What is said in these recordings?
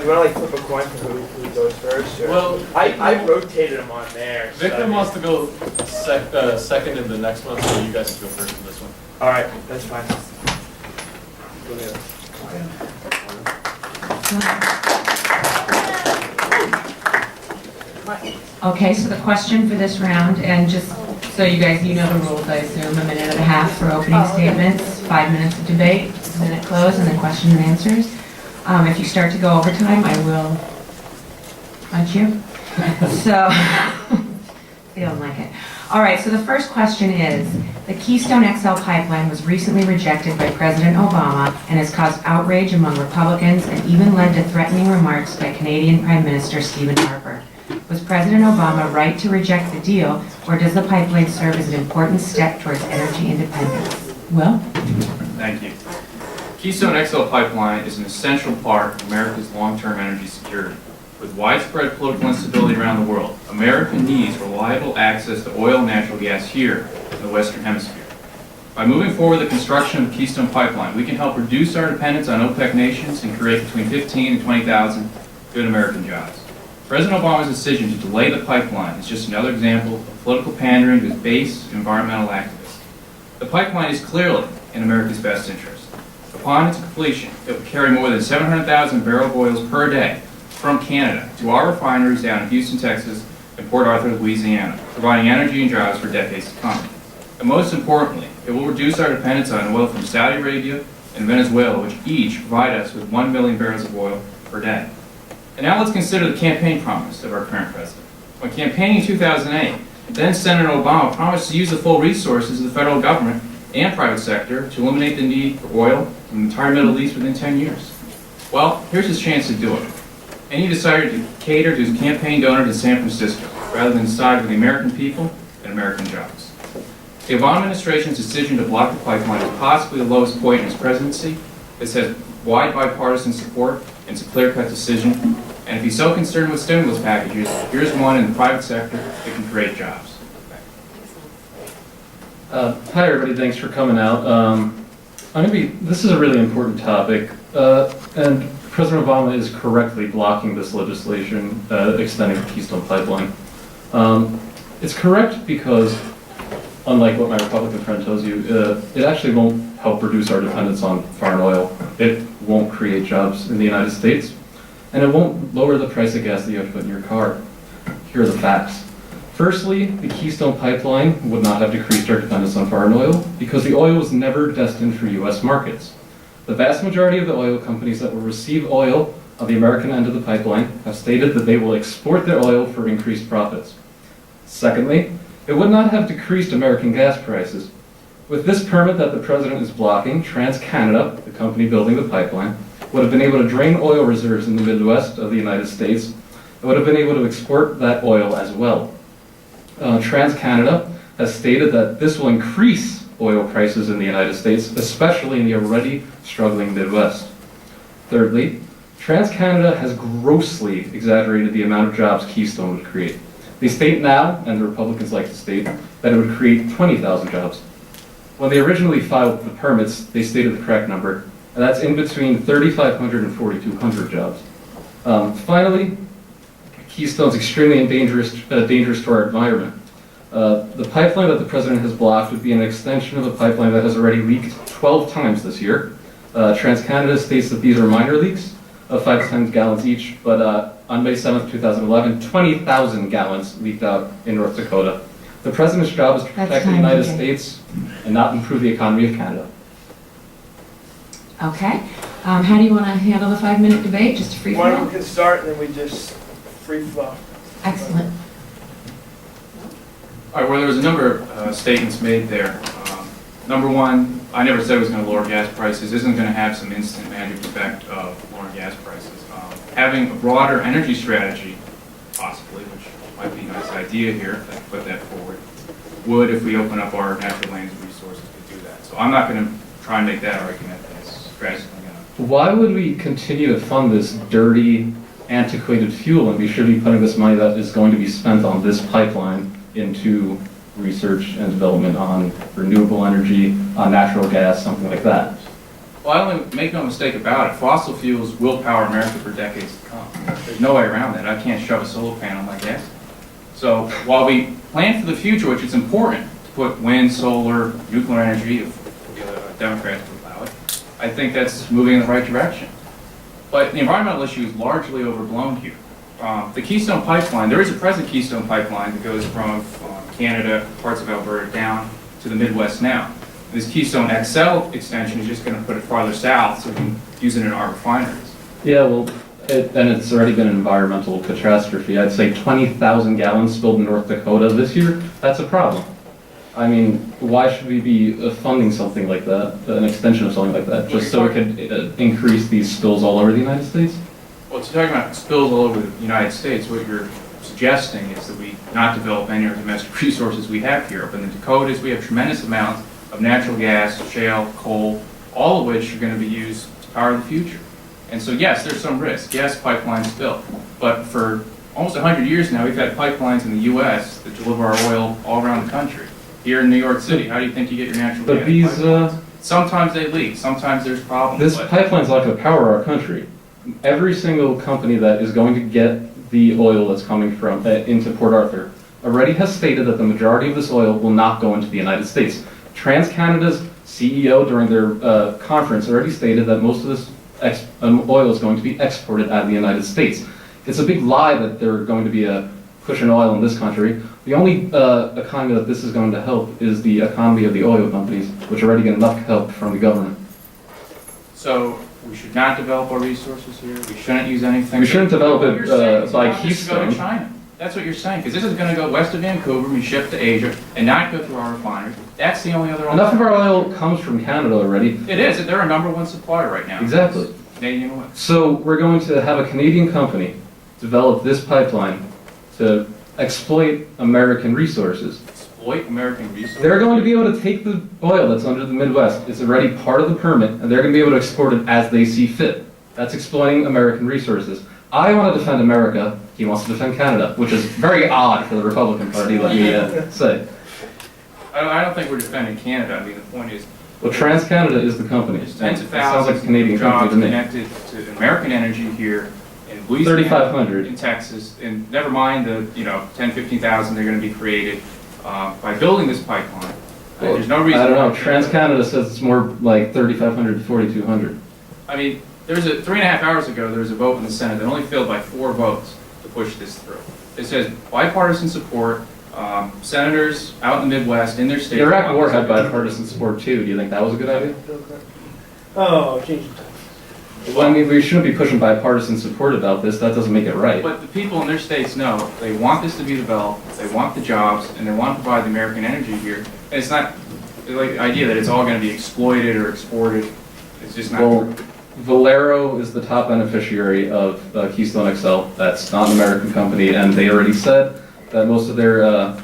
You want to like flip a coin for who goes first? Or? Well, I rotated them on there. Victor wants to go second in the next one, so you guys can go first in this one. All right, that's fine. Okay, so the question for this round, and just so you guys, you know the rules, I assume, 1.5 minutes for opening statements, 5 minutes of debate, minute close, and then question and answers. If you start to go over time, I will punch you. So, you don't like it. All right, so the first question is, the Keystone XL pipeline was recently rejected by President Obama and has caused outrage among Republicans and even led to threatening remarks by Canadian Prime Minister Stephen Harper. Was President Obama right to reject the deal, or does the pipeline serve as an important step towards energy independence? Will? Thank you. Keystone XL Pipeline is an essential part of America's long-term energy security. With widespread political instability around the world, America needs reliable access to oil and natural gas here in the Western Hemisphere. By moving forward the construction of the Keystone Pipeline, we can help reduce our dependence on OPEC nations and create between 15 and 20,000 good American jobs. President Obama's decision to delay the pipeline is just another example of political pandering to base environmental activists. The pipeline is clearly in America's best interest. Upon its completion, it will carry more than 700,000 barrel of oils per day from Canada to our refineries down in Houston, Texas, and Port Arthur, Louisiana, providing energy and jobs for decades to come. And most importantly, it will reduce our dependence on oil from Saudi Arabia and Venezuela, which each provide us with 1 million barrels of oil per day. And now let's consider the campaign promise of our current president. When campaigning in 2008, then Senator Obama promised to use the full resources of the federal government and private sector to eliminate the need for oil from the entire Middle East within 10 years. Well, here's his chance to do it. And he decided to cater to his campaign donor to San Francisco, rather than side with the American people and American jobs. The Obama administration's decision to block the pipeline is possibly the lowest point in his presidency. This has wide bipartisan support, and it's a clear-cut decision. And if he's so concerned with stimulus packages, here's one in the private sector that can create jobs. Hi everybody, thanks for coming out. This is a really important topic, and President Obama is correctly blocking this legislation extending the Keystone Pipeline. It's correct because, unlike what my Republican friend tells you, it actually won't help reduce our dependence on foreign oil. It won't create jobs in the United States, and it won't lower the price of gas that you have to put in your car. Here are the facts. Firstly, the Keystone Pipeline would not have decreased our dependence on foreign oil because the oil was never destined for U.S. markets. The vast majority of the oil companies that will receive oil on the American end of the pipeline have stated that they will export their oil for increased profits. Secondly, it would not have decreased American gas prices. With this permit that the president is blocking, TransCanada, the company building the pipeline, would have been able to drain oil reserves in the Midwest of the United States and would have been able to export that oil as well. TransCanada has stated that this will increase oil prices in the United States, especially in the already struggling Midwest. Thirdly, TransCanada has grossly exaggerated the amount of jobs Keystone would create. They state now, and the Republicans like to state, that it would create 20,000 jobs. When they originally filed the permits, they stated the correct number, and that's in between 3,500 and 4,200 jobs. Finally, Keystone's extremely dangerous to our environment. The pipeline that the president has blocked would be an extension of a pipeline that has already leaked 12 times this year. TransCanada states that these are minor leaks of 5 to 10 gallons each, but on May 7th, 2011, 20,000 gallons leaked out in North Dakota. The president's job is to protect the United States and not improve the economy of Canada. Okay. How do you want to handle the 5-minute debate? Just a free flow? One can start and then we just free flow. Excellent. All right, well, there was a number of statements made there. Number one, I never said it was going to lower gas prices. This isn't going to have some instant magic effect of lowering gas prices. Having a broader energy strategy, possibly, which might be a nice idea here, if I could put that forward, would, if we open up our natural lands and resources, could do that. So I'm not going to try and make that argument as drastically going to. Why would we continue to fund this dirty, antiquated fuel and we should be putting this money that is going to be spent on this pipeline into research and development on renewable energy, on natural gas, something like that? Well, make no mistake about it, fossil fuels will power America for decades to come. There's no way around that. I can't shove a solar panel on my gas. So while we plan for the future, which is important, to put wind, solar, nuclear energy, if the Democrats would allow it, I think that's moving in the right direction. But the environmental issue is largely overblown here. The Keystone Pipeline, there is a present Keystone Pipeline that goes from Canada, parts of Alberta, down to the Midwest now. This Keystone XL extension is just going to put it farther south so we can use it in our refineries. Yeah, well, and it's already been an environmental catastrophe. I'd say 20,000 gallons spilled in North Dakota this year. That's a problem. I mean, why should we be funding something like that, an extension of something like that, just so it could increase these spills all over the United States? Well, it's talking about spills all over the United States. What you're suggesting is that we not develop any of the domestic resources we have here. Up in the Dakotas, we have tremendous amounts of natural gas, shale, coal, all of which are going to be used to power the future. And so, yes, there's some risk. Yes, pipelines spill. But for almost 100 years now, we've had pipelines in the U.S. that deliver our oil all around the country. Here in New York City, how do you think you get your natural gas? But these, sometimes they leak. Sometimes there's problems. this pipeline's not going to power our country. Every single company that is going to get the oil that's coming from into Port Arthur already has stated that the majority of this oil will not go into the United States. TransCanada's CEO during their conference already stated that most of this oil is going to be exported out of the United States. It's a big lie that they're going to be pushing oil in this country. The only economy that this is going to help is the economy of the oil companies, which already get enough help from the government. So we should not develop our resources here. We shouldn't use anything. We shouldn't develop it by Keystone. Go Keystone. to China. That's what you're saying, because this is going to go west of Vancouver, be shipped to Asia, and not go through our refineries. That's the only other. Enough of our oil comes from Canada already. It is. They're our #1 supplier right now. Exactly. Canadian oil. So we're going to have a Canadian company develop this pipeline to exploit American resources. Exploit American resources. They're going to be able to take the oil that's under the Midwest. It's already part of the permit, and they're going to be able to export it as they see fit. That's exploiting American resources. I want to defend America. He wants to defend Canada, which is very odd for the Republican Party, let me say. I don't think we're defending Canada. I mean, the point is, Well, TransCanada is the company. there's tens of It sounds like a thousands Canadian of jobs company to me. connected to American energy here in Louisiana, 3,500. in Texas, and never mind the 10, 15,000 they're going to be created by building this pipeline. There's no reason. I don't know. why- TransCanada says it's more like 3,500 to 4,200. I mean, there's 3.5 hours ago, there was a vote in the Senate that only failed by 4 votes to push this through. It says bipartisan support, senators out in the Midwest, in their states. The Iraq War had bipartisan support too. Do you think that was a good idea? Oh, Jesus. Well, I mean, we shouldn't be pushing bipartisan support about this. That doesn't make it right. But the people in their states know they want this to be developed, they want the jobs, and they want to provide the American energy here. And it's not like the idea that it's all going to be exploited or exported. It's just not Well, true. Valero is the top beneficiary of Keystone XL. That's not an American company, and they already said that most of the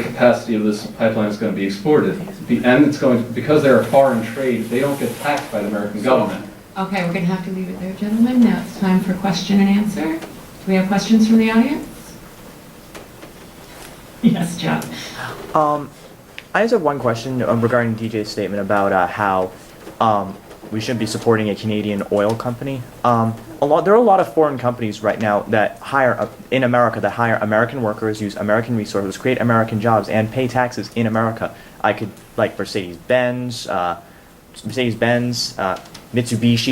capacity of this pipeline is going to be exported. And it's going to, because they're a foreign trade, they don't get taxed by the American government. Okay, we're going to have to leave it there, gentlemen. Now it's time for question and answer. Do we have questions from the audience? Yes, John. I just have one question regarding DJ's statement about how we shouldn't be supporting a Canadian oil company. There are a lot of foreign companies right now that hire in America that hire American workers, use American resources, create American jobs, and pay taxes in America. I could like Mercedes-Benz, Mitsubishi,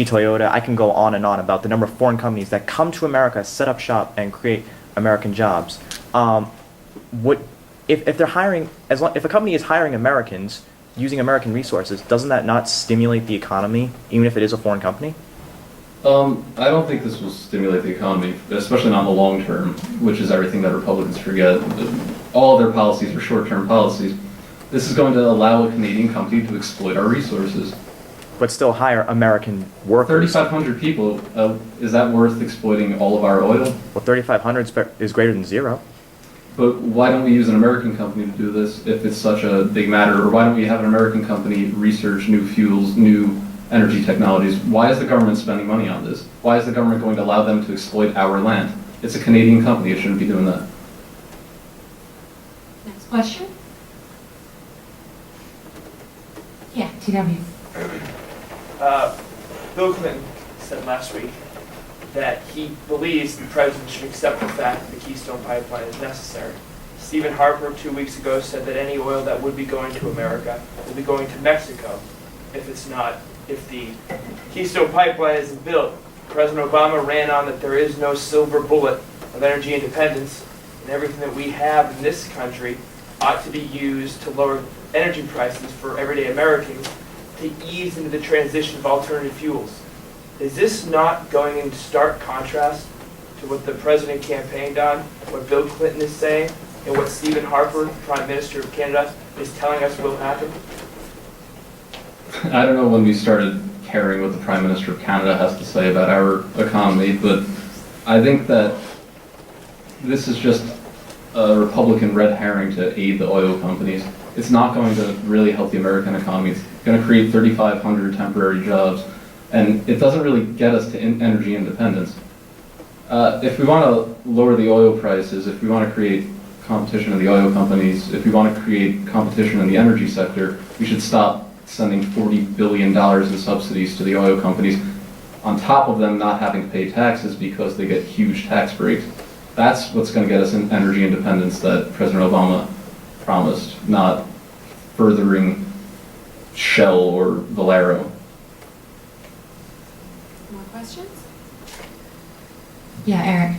Toyota. I can go on and on about the number of foreign companies that come to America, set up shop, and create American jobs. If they're hiring, if a company is hiring Americans using American resources, doesn't that not stimulate the economy, even if it is a foreign company? I don't think this will stimulate the economy, especially not in the long term, which is everything that Republicans forget. All of their policies are short-term policies. This is going to allow a Canadian company to exploit our resources. But still hire American workers. 3,500 people, is that worth exploiting all of our oil? Well, 3,500 is greater than 0. But why don't we use an American company to do this if it's such a big matter? Or why don't we have an American company research new fuels, new energy technologies? Why is the government spending money on this? Why is the government going to allow them to exploit our land? It's a Canadian company, it shouldn't be doing that. Next question? Yeah, TW. Bill Clinton said last week that he believes the president should accept the fact that the Keystone Pipeline is necessary. Stephen Harper 2 weeks ago said that any oil that would be going to America will be going to Mexico if the Keystone Pipeline isn't built. President Obama ran on that there is no silver bullet of energy independence, and everything that we have in this country ought to be used to lower energy prices for everyday Americans to ease into the transition of alternative fuels. Is this not going in stark contrast to what the president campaigned on, what Bill Clinton is saying, and what Stephen Harper, Prime Minister of Canada, is telling us will happen? I don't know when we started caring what the Prime Minister of Canada has to say about our economy, but I think that this is just a Republican red herring to aid the oil companies. It's not going to really help the American economy. It's going to create 3,500 temporary jobs, and it doesn't really get us to energy independence. If we want to lower the oil prices, if we want to create competition in the oil companies, if we want to create competition in the energy sector, we should stop sending $40 billion in subsidies to the oil companies, on top of them not having to pay taxes because they get huge tax breaks. That's what's going to get us in energy independence that President Obama promised, not furthering Shell or Valero. More questions? Yeah, Eric.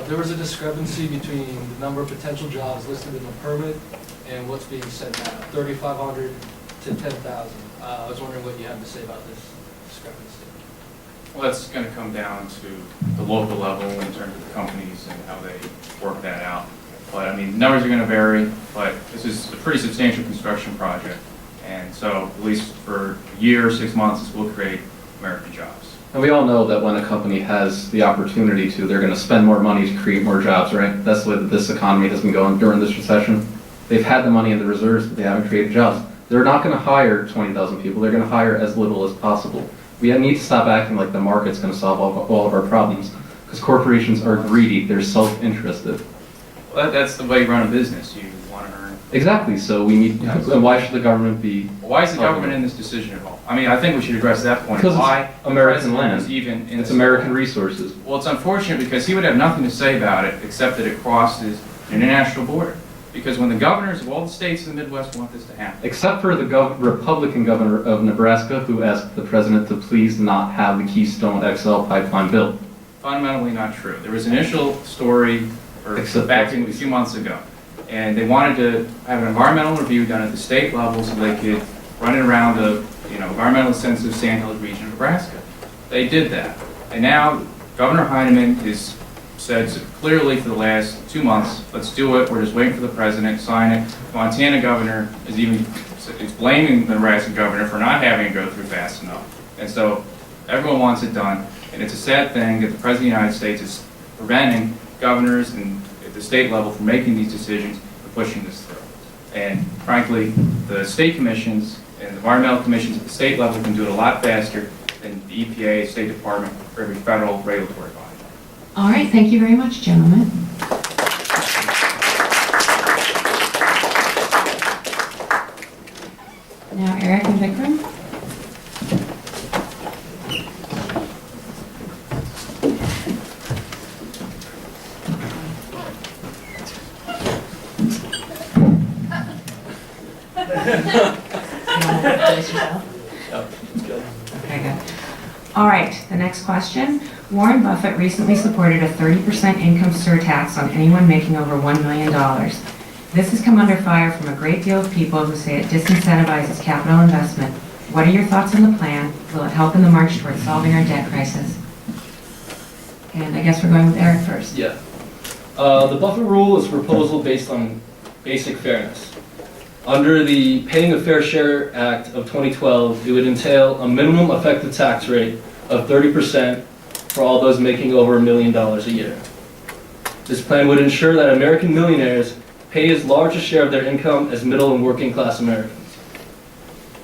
There was a discrepancy between the number of potential jobs listed in the permit and what's being sent now, 3,500 to 10,000. I was wondering what you have to say about this discrepancy. Well, that's going to come down to the local level in terms of the companies and how they work that out. But I mean, numbers are going to vary, but this is a pretty substantial construction project. And so, at least for a year or 6 months, this will create American jobs. And we all know that when a company has the opportunity to, they're going to spend more money to create more jobs, right? That's the way that this economy has been going during this recession. They've had the money in the reserves, but they haven't created jobs. They're not going to hire 20,000 people. They're going to hire as little as possible. We need to stop acting like the market's going to solve all of our problems, because corporations are greedy. They're self-interested. Well, that's the way you run a business. You want to earn. Exactly. So we need. And why should the government be? Why is the government in this decision at all? I mean, I think we should address that point. Because why it's American the president land. is even in It's this American resources. Well, it's unfortunate because he would have nothing to say about it except that it crosses an international border. Because when the governors of all the states in the Midwest want this to happen. Except for the Republican governor of Nebraska, who asked the president to please not have the Keystone XL pipeline built. Fundamentally not true. There was an initial story Except back a few months ago, and they wanted to have an environmental review done at the state level so they could run it around the environmentally sensitive Sandhills region of Nebraska. They did that, and now Governor Heineman has said clearly for the last 2 months, let's do it. We're just waiting for the president to sign it. The Montana governor is blaming the Nebraska governor for not having it go through fast enough, and so everyone wants it done. And it's a sad thing that the president of the United States is preventing governors and at the state level from making these decisions and pushing this through. And frankly, the state commissions and the environmental commissions at the state level can do it a lot faster than the EPA, State Department, or every federal regulatory body. All right, thank you very much, gentlemen. Now, Eric and Vikram. Okay, good. All right, the next question. Warren Buffett recently supported a 30% income surtax on anyone making over $1 million. This has come under fire from a great deal of people who say it disincentivizes capital investment. What are your thoughts on the plan? Will it help in the march towards solving our debt crisis? And I guess we're going with Eric first. Yeah. The Buffett rule is a proposal based on basic fairness. Under the Paying a Fair Share Act of 2012, it would entail a minimum effective tax rate of 30% for all those making over $1 million a year. This plan would ensure that American millionaires pay as large a share of their income as middle and working class Americans.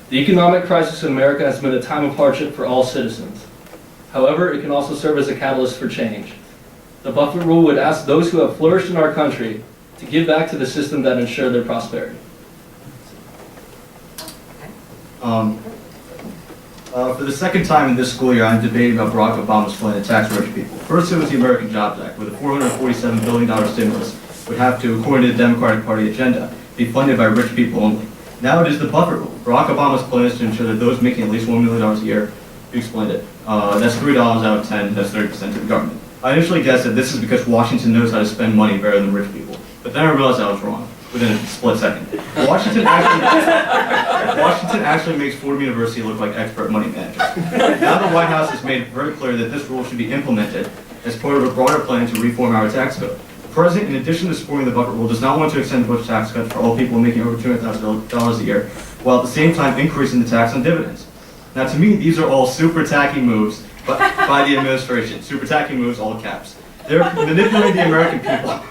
The economic crisis in America has been a time of hardship for all citizens. However, it can also serve as a catalyst for change. The Buffett rule would ask those who have flourished in our country to give back to the system that ensured their prosperity. For the second time in this school year, I'm debating about Barack Obama's plan to tax rich people. First, it was the American Jobs Act, where the $447 billion stimulus would have to, according to the Democratic Party agenda, be funded by rich people only. Now it is the buffer rule. Barack Obama's plan is to ensure that those making at least $1 million a year, you explained it, that's $3 out of 10, that's 30% to the government. I initially guessed that this is because Washington knows how to spend money better than rich people, but then I realized I was wrong within a split second. Washington actually makes Fordham University look like expert money managers. Now the White House has made it very clear that this rule should be implemented as part of a broader plan to reform our tax code. The President, in addition to supporting the bucket rule, does not want to extend the Bush tax cuts for all people making over $200,000 a year, while at the same time increasing the tax on dividends. Now to me, these are all super tacky moves by the administration. Super tacky moves, all caps. They're manipulating the American people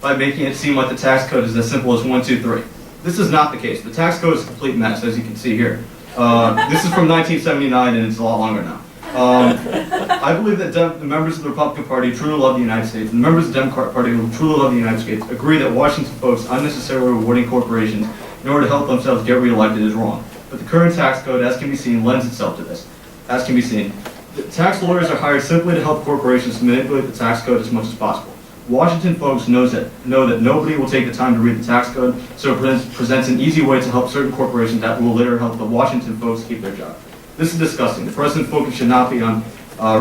by making it seem like the tax code is as simple as 1, 2, 3. This is not the case. The tax code is a complete mess, as you can see here. This is from 1979, and it's a lot longer now. I believe that the members of the Republican Party truly love the United States, and the members of the Democratic Party who truly love the United States agree that Washington folks unnecessarily rewarding corporations in order to help themselves get reelected is wrong. But the current tax code, as can be seen, lends itself to this. As can be seen, the tax lawyers are hired simply to help corporations manipulate the tax code as much as possible. Washington folks know that nobody will take the time to read the tax code, so it presents an easy way to help certain corporations that will later help the Washington folks keep their job. This is disgusting. The president's focus should not be on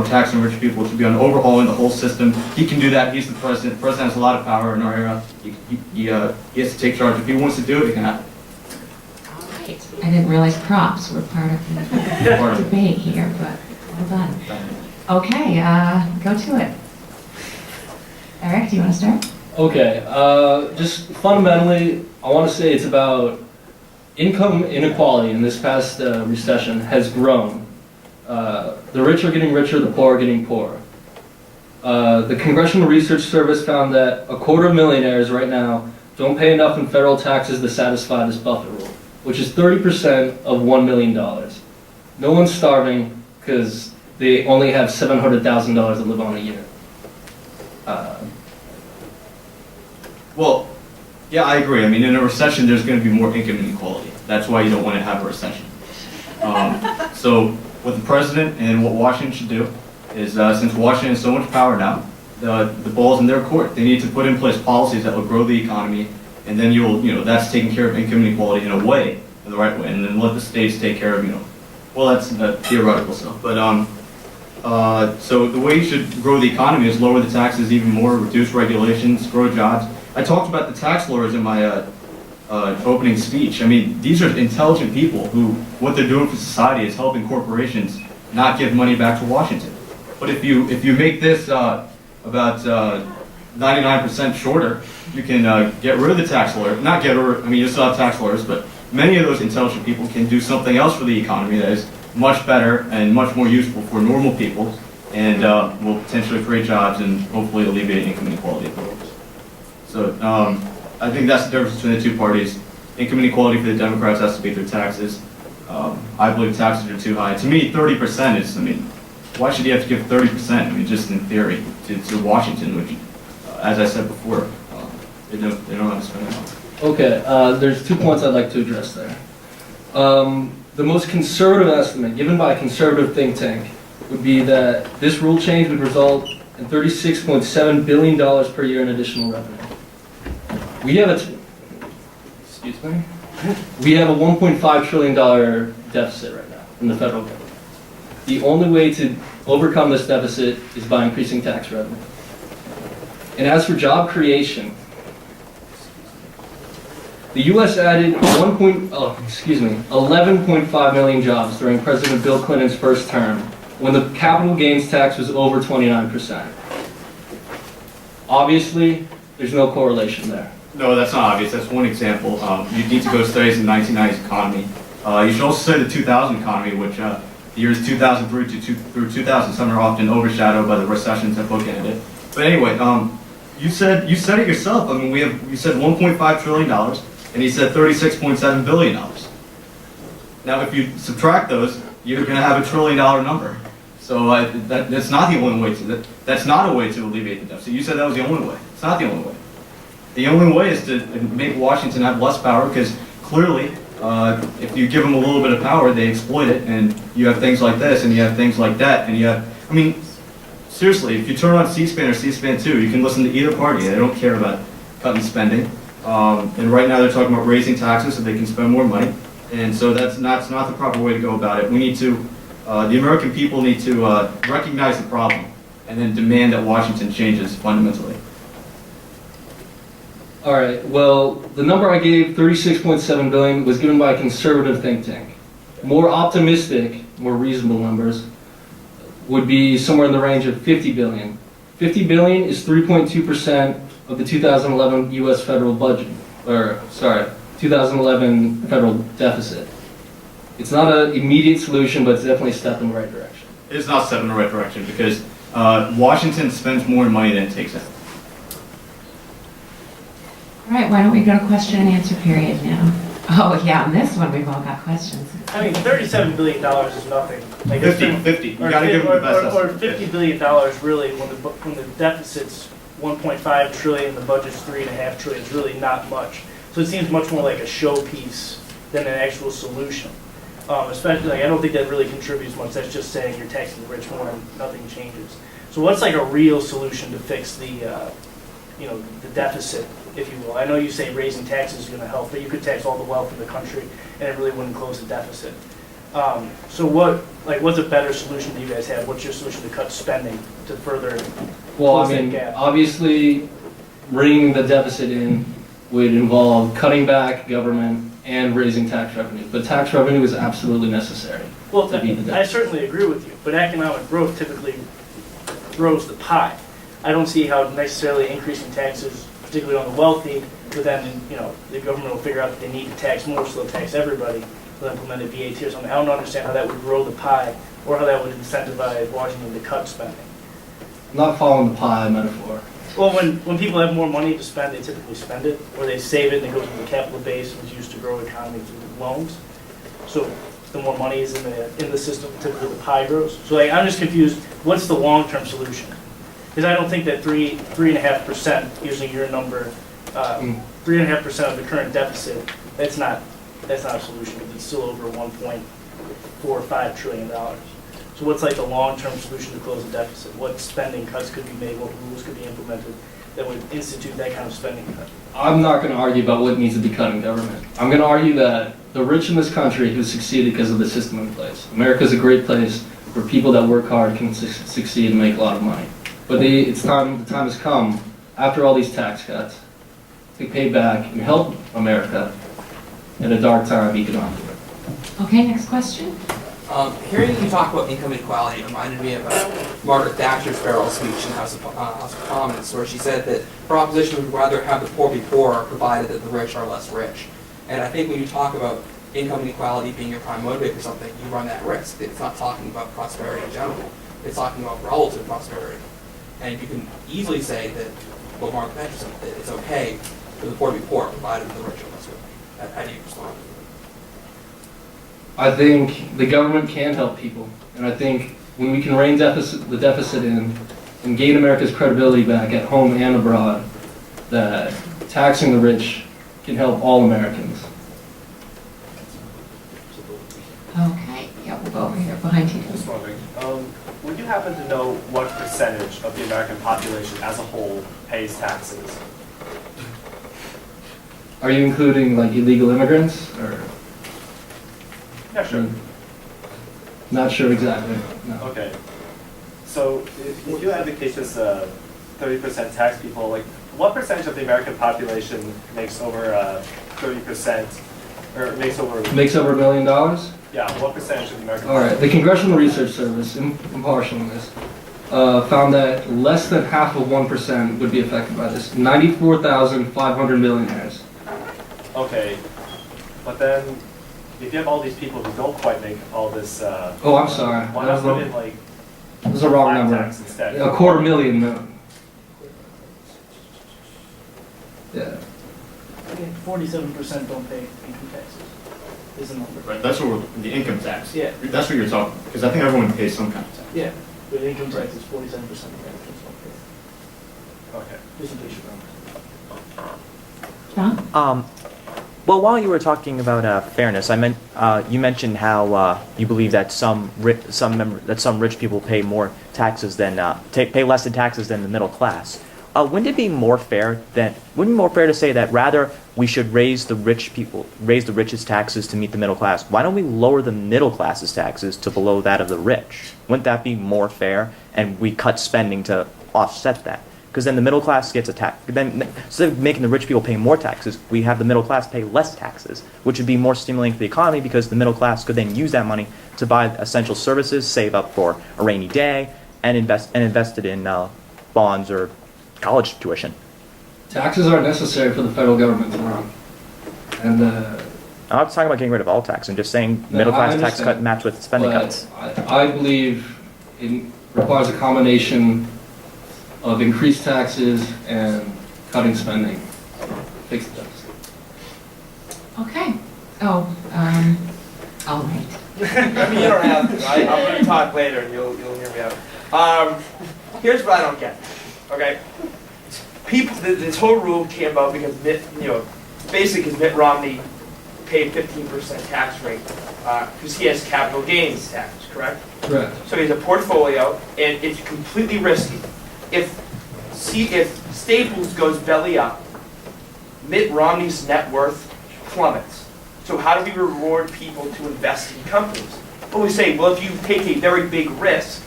taxing rich people. It should be on overhauling the whole system. He can do that. He's the president. The president has a lot of power in our era. He has to take charge. If he wants to do it, he can have it. All right. I didn't realize props were part of the debate here, but well done. Okay, go to it. Eric, do you want to start? Okay, just fundamentally, I want to say it's about income inequality in this past recession has grown. The rich are getting richer, the poor are getting poorer. The Congressional Research Service found that 250,000 millionaires right now don't pay enough in federal taxes to satisfy this buffer rule, which is 30% of $1 million. No one's starving because they only have $700,000 to live on a year. Well, yeah, I agree. I mean, in a recession, there's going to be more income inequality. That's why you don't want to have a recession. So what the president and what Washington should do is, since Washington has so much power now, the ball's in their court. They need to put in place policies that will grow the economy, and then that's taking care of income inequality in a way, in the right way, and then let the states take care of, well, that's theoretical stuff. But so the way you should grow the economy is lower the taxes even more, reduce regulations, grow jobs. I talked about the tax lawyers in my opening speech. I mean, these are intelligent people who, what they're doing for society is helping corporations not give money back to Washington. But if you make this about 99% shorter, you can get rid of the tax lawyer. Not get rid. I mean, you still have tax lawyers, but many of those intelligent people can do something else for the economy that is much better and much more useful for normal people, and will potentially create jobs and hopefully alleviate income inequality at the workers. So I think that's the difference between the two parties. Income inequality for the Democrats has to be through taxes. I believe taxes are too high. To me, 30% is, I mean, why should you have to give 30%? I mean, just in theory, to Washington, which, as I said before, they don't have to spend that money. Okay, there's 2 points I'd like to address there. The most conservative estimate given by a conservative think tank would be that this rule change would result in $36.7 billion per year in additional revenue. We have a $1.5 trillion deficit right now in the federal government. The only way to overcome this deficit is by increasing tax revenue. And as for job creation, the U.S. added 11.5 million jobs during President Bill Clinton's first term, when the capital gains tax was over 29%. Obviously, there's no correlation there. No, that's not obvious. That's one example. You need to go study the 1990s economy. You should also study the 2000 economy, which the years 2003 through 2007 are often overshadowed by the recessions that bookended it. But anyway, you said it yourself. I mean, you said $1.5 trillion, and he said $36.7 billion. Now, if you subtract those, you're going to have $1 trillion number. So that's not the only way to. That's not a way to alleviate the deficit. You said that was the only way. It's not the only way. The only way is to make Washington have less power, because clearly If you give them a little bit of power, they exploit it, and you have things like this, and you have things like that, and you have, I mean, seriously, if you turn on C-SPAN or C-SPAN 2, you can listen to either party. They don't care about cutting spending. And right now they're talking about raising taxes so they can spend more money. And so that's not the proper way to go about it. We need to, the American people need to recognize the problem and then demand that Washington changes fundamentally. All right, well, the number I gave, 36.7 billion, was given by a conservative think tank. More optimistic, more reasonable numbers would be somewhere in the range of 50 billion. 50 billion is 3.2% of the 2011 U.S. federal budget, 2011 federal deficit. It's not an immediate solution, but it's definitely a step in the right direction. It's not a step in the right direction because Washington spends more money than it takes in. All right, why don't we go to question and answer period now? Oh, yeah, on this one, we've all got questions. I mean, $37 billion is nothing. Like 50. You gotta give them the best Or estimate. $50 billion really, when the deficit's 1.5 trillion, the budget's 3.5 trillion, is really not much. So it seems much more like a showpiece than an actual solution. Especially, like, I don't think that really contributes much. That's just saying you're taxing the rich more and nothing changes. So what's like a real solution to fix the, the deficit, if you will? I know you say raising taxes is going to help, but you could tax all the wealth in the country and it really wouldn't close the deficit. So what's a better solution that you guys have? What's your solution to cut spending to further Well, close I that mean, gap? obviously, bringing the deficit in would involve cutting back government and raising tax revenue. But tax revenue is absolutely necessary. Well, to beat the I deficit. certainly agree with you, but economic growth typically grows the pie. I don't see how necessarily increasing taxes, particularly on the wealthy, but then, the government will figure out that they need to tax more, so they'll tax everybody. They'll implement a VAT or something. I don't understand how that would grow the pie or how that would incentivize Washington to cut spending. I'm not following the pie metaphor. Well, when people have more money to spend, they typically spend it, or they save it and it goes to the capital base, which is used to grow the economy through loans. So the more money is in the system, typically the pie grows. So I'm just confused. What's the long-term solution? Because I don't think that 3.5%, using your number, 3.5% of the current deficit, that's not a solution. Because it's still over $1.45 trillion. So what's like the long-term solution to close the deficit? What spending cuts could be made? What rules could be implemented that would institute that kind of spending cut? I'm not going to argue about what needs to be cut in government. I'm going to argue that the rich in this country have succeeded because of the system in place. America is a great place where people that work hard can succeed and make a lot of money. But the time has come, after all these tax cuts, to pay back and help America at a dark time economically. Okay, next question. Hearing you talk about income inequality reminded me of Margaret Thatcher's farewell speech in the House of Commons, where she said that her opposition would rather have the poor be poorer, provided that the rich are less rich. And I think when you talk about income inequality being your prime motivator for something, you run that risk. It's not talking about prosperity in general. It's talking about relative prosperity. And you can easily say that, well, Margaret Thatcher said that it's okay for the poor to be poor, provided that the rich are less rich. How do you respond? I think the government can help people, and I think when we can rein the deficit in and gain America's credibility back at home and abroad, that taxing the rich can help all Americans. Okay, yeah, we'll go over here behind you. Just wondering, would you happen to know what percentage of the American population as a whole pays taxes? Are you including like illegal immigrants, or? Yeah, sure. Not sure exactly. No. Okay. So if you advocate this 30% tax people, like what percentage of the American population makes over 30%, or makes over $1 million? Yeah, what percentage of the American All right. The Congressional Research Service, impartial in this, found that less than half of 1% would be affected by this. 94,500 millionaires. Okay, but then if you have all these people who don't quite make all this, Oh, I'm sorry. why That not was put in like That was a wrong flat number. tax instead? 250,000. Yeah. I think 47% don't pay income taxes. Is the number. Right, that's what the income tax. Yeah. That's what you're talking, because I think everyone pays some kind of tax. Yeah, but income tax is 47% of Americans don't pay. Okay. Just in case you don't. John? Well, while you were talking about fairness, you mentioned how you believe that some rich people pay more taxes than pay less in taxes than the middle class. Wouldn't it be more fair to say that rather we should raise the richest taxes to meet the middle class? Why don't we lower the middle class's taxes to below that of the rich? Wouldn't that be more fair? And we cut spending to offset that. Because then the middle class gets a tax. Then instead of making the rich people pay more taxes, we have the middle class pay less taxes, which would be more stimulating for the economy because the middle class could then use that money to buy essential services, save up for a rainy day, and invest it in bonds or college tuition. Taxes are necessary for the federal government to run. And I'm not talking about getting rid of all tax. I'm just saying middle class tax cut match with spending cuts. I believe it requires a combination of increased taxes and cutting spending. Fix the deficit. Okay. Oh, I'll wait. I mean, you don't have to. I'm going to talk later and you'll hear me out. Here's what I don't get. Okay? This whole rule came about because basically Mitt Romney paid 15% tax rate because he has capital gains tax, correct? Correct. So he has a portfolio and it's completely risky. If Staples goes belly up, Mitt Romney's net worth plummets. So how do we reward people to invest in companies? Well, we say, well, if you take a very big risk,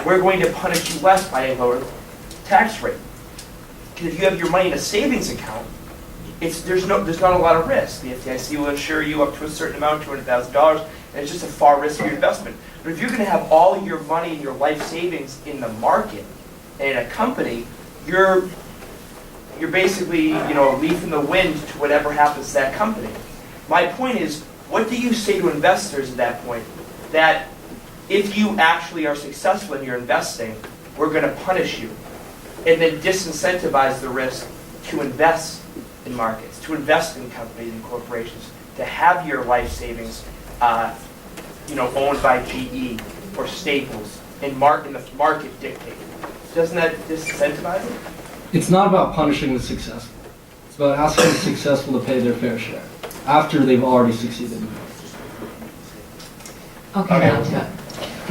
we're going to punish you less by a lower tax rate. Because if you have your money in a savings account, there's not a lot of risk. The FDIC will insure you up to a certain amount, $200,000, and it's just a far riskier investment. But if you're going to have all your money and your life savings in the market, in a company, you're basically a leaf in the wind to whatever happens to that company. My point is, what do you say to investors at that point? That if you actually are successful in your investing, we're going to punish you, and then disincentivize the risk to invest in markets, to invest in companies and corporations, to have your life savings, owned by GE or Staples, and the market dictate. Doesn't that disincentivize it? It's not about punishing the successful. It's about asking the successful to pay their fair share after they've already succeeded. Okay, now to it.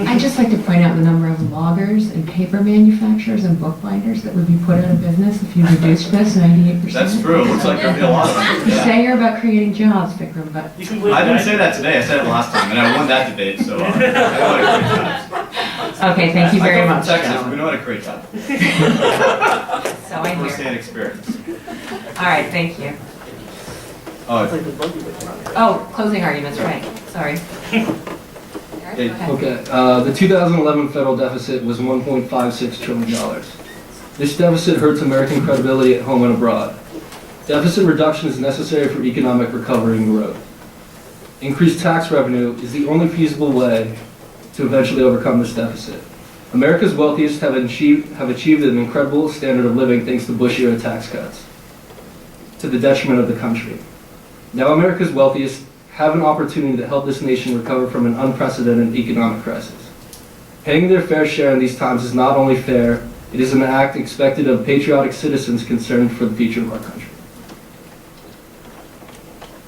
I'd just like to point out the number of loggers and paper manufacturers and bookbinders that would be put out of business if you reduced this 98%. That's true. It looks like there'd be a lot of them. You say you're about creating jobs, Vikram, but... I didn't say that today. I said it last time, and I won that debate, so I know how to create jobs. Okay, thank you very much. I come from Texas. We Alan. know how to create jobs. So I hear. First-hand experience. All right, thank you. Oh, closing arguments, right, sorry. Eric, go ahead. Okay, the 2011 federal deficit was $1.56 trillion. This deficit hurts American credibility at home and abroad. Deficit reduction is necessary for economic recovery and growth. Increased tax revenue is the only feasible way to eventually overcome this deficit. America's wealthiest have achieved an incredible standard of living thanks to Bush-era tax cuts, to the detriment of the country. Now America's wealthiest have an opportunity to help this nation recover from an unprecedented economic crisis. Paying their fair share in these times is not only fair, it is an act expected of patriotic citizens concerned for the future of our country.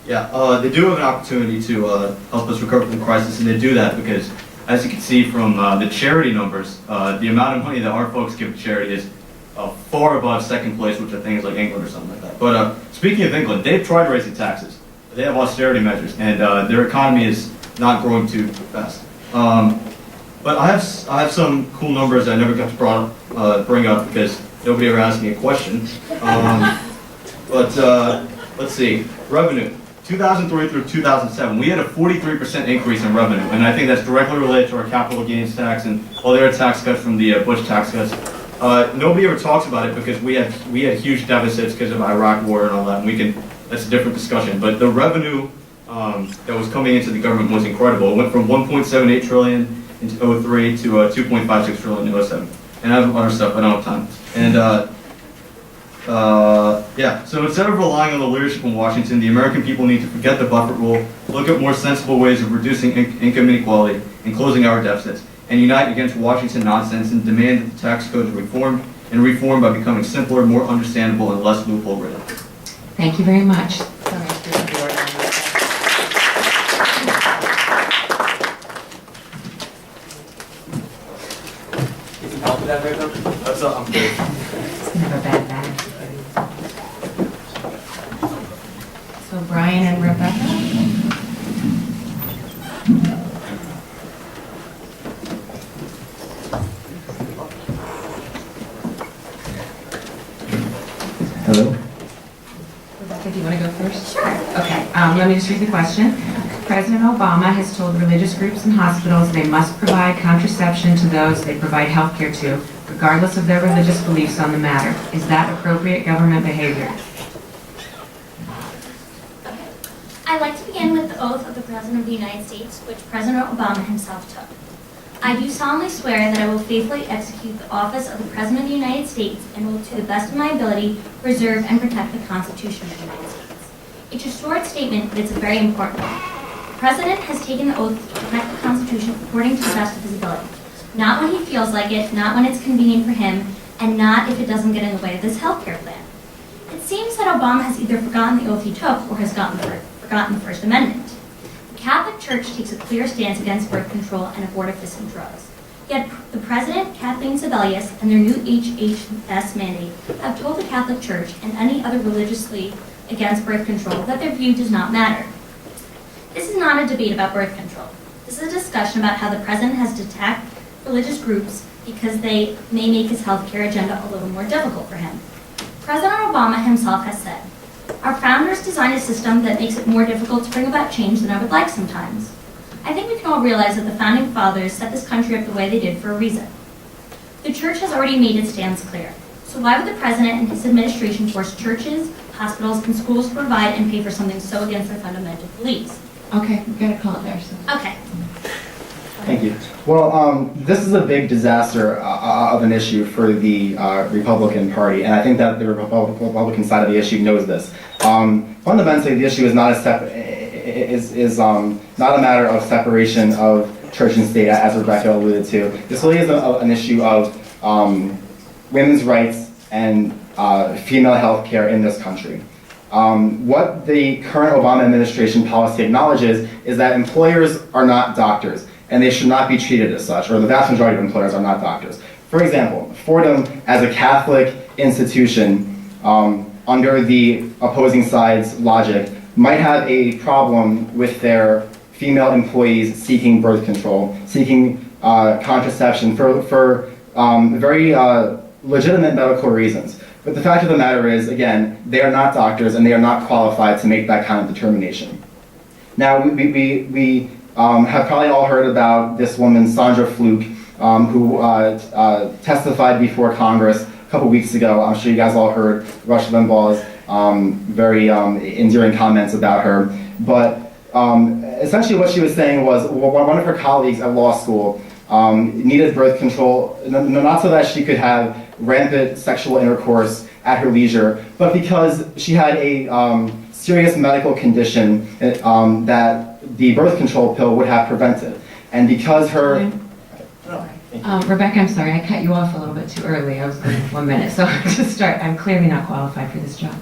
Yeah, they do have an opportunity to help us recover from the crisis, and they do that because, as you can see from the charity numbers, the amount of money that our folks give to charity is far above second place, which are things like England or something like that. But speaking of England, they've tried raising taxes. They have austerity measures, and their economy is not growing too fast. But I have some cool numbers I never got to bring up because nobody ever asked me a question. Let's see, revenue. 2003 through 2007, we had a 43% increase in revenue, and I think that's directly related to our capital gains tax and all the other tax cuts from the Bush tax cuts. Nobody ever talks about it because we had huge deficits because of Iraq war and all that, and that's a different discussion. But the revenue that was coming into the government was incredible. It went from 1.78 trillion in 2003 to 2.56 trillion in 2007. And I have other stuff, I don't have time. And so instead of relying on the leadership in Washington, the American people need to forget the Buffett rule, look at more sensible ways of reducing income inequality and closing our deficits, and unite against Washington nonsense and demand that the tax code is reformed by becoming simpler, more understandable, and less loophole-ridden. Thank you very much. Sorry. so I'm good. It's gonna have a bad bag. So Brian and Rebecca? Hello? Rebecca, do you want to go first? Sure. Okay, let me just read the question. President Obama has told religious groups and hospitals they must provide contraception to those they provide health care to, regardless of their religious beliefs on the matter. Is that appropriate government behavior? I'd like to begin with the oath of the President of the United States, which President Obama himself took. I do solemnly swear that I will faithfully execute the office of the President of the United States and will, to the best of my ability, preserve and protect the Constitution of the United States. It's a short statement, but it's a very important one. The President has taken the oath to protect the Constitution according to the best of his ability. Not when he feels like it, not when it's convenient for him, and not if it doesn't get in the way of this health care plan. It seems that Obama has either forgotten the oath he took or has forgotten the First Amendment. The Catholic Church takes a clear stance against birth control and abortifacient drugs. Yet the President, Kathleen Sebelius, and their new HHS mandate have told the Catholic Church and any other religiously against birth control that their view does not matter. This is not a debate about birth control. This is a discussion about how the President has to attack religious groups because they may make his health care agenda a little more difficult for him. President Obama himself has said, "Our founders designed a system that makes it more difficult to bring about change than I would like sometimes." I think we can all realize that the founding fathers set this country up the way they did for a reason. The church has already made its stance clear. So why would the President and his administration force churches, hospitals, and schools to provide and pay for something so against their fundamental beliefs? Okay, we've got to call it there, so. Okay. Thank you. Well, this is a big disaster of an issue for the Republican Party, and I think that the Republican side of the issue knows this. Fundamentally, the issue is not not a matter of separation of church and state, as Rebecca alluded to. This really is an issue of women's rights and female health care in this country. What the current Obama administration policy acknowledges is that employers are not doctors, and they should not be treated as such, or the vast majority of employers are not doctors. For example, Fordham, as a Catholic institution, under the opposing side's logic, might have a problem with their female employees seeking birth control, seeking contraception for very legitimate medical reasons. But the fact of the matter is, again, they are not doctors and they are not qualified to make that kind of determination. Now, we have probably all heard about this woman, Sandra Fluke, who testified before Congress a couple weeks ago. I'm sure you guys all heard Rush Limbaugh's very endearing comments about her. But essentially what she was saying was one of her colleagues at law school needed birth control, not so that she could have rampant sexual intercourse at her leisure, but because she had a serious medical condition that the birth control pill would have prevented. And because her... Rebecca, I'm sorry, I cut you off a little bit too early. I was going 1 minute, so to start, I'm clearly not qualified for this job.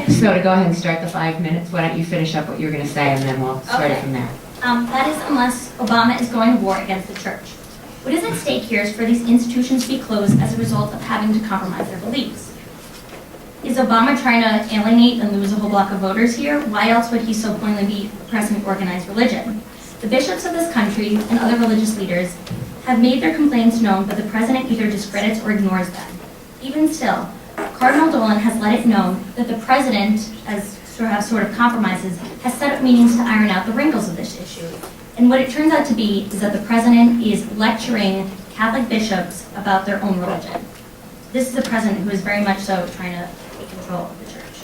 So to go ahead and start the 5 minutes, why don't you finish up what you're going to say, and then we'll start it from there. That is unless Obama is going to war against the church. What is at stake here is for these institutions to be closed as a result of having to compromise their beliefs. Is Obama trying to alienate and lose a whole block of voters here? Why else would he so pointedly be oppressing organized religion? The bishops of this country and other religious leaders have made their complaints known, but the president either discredits or ignores them. Even still, Cardinal Dolan has let it known that the president, as sort of compromises, has set up meetings to iron out the wrinkles of this issue. And what it turns out to be is that the president is lecturing Catholic bishops about their own religion. This is a president who is very much so trying to take control of the church.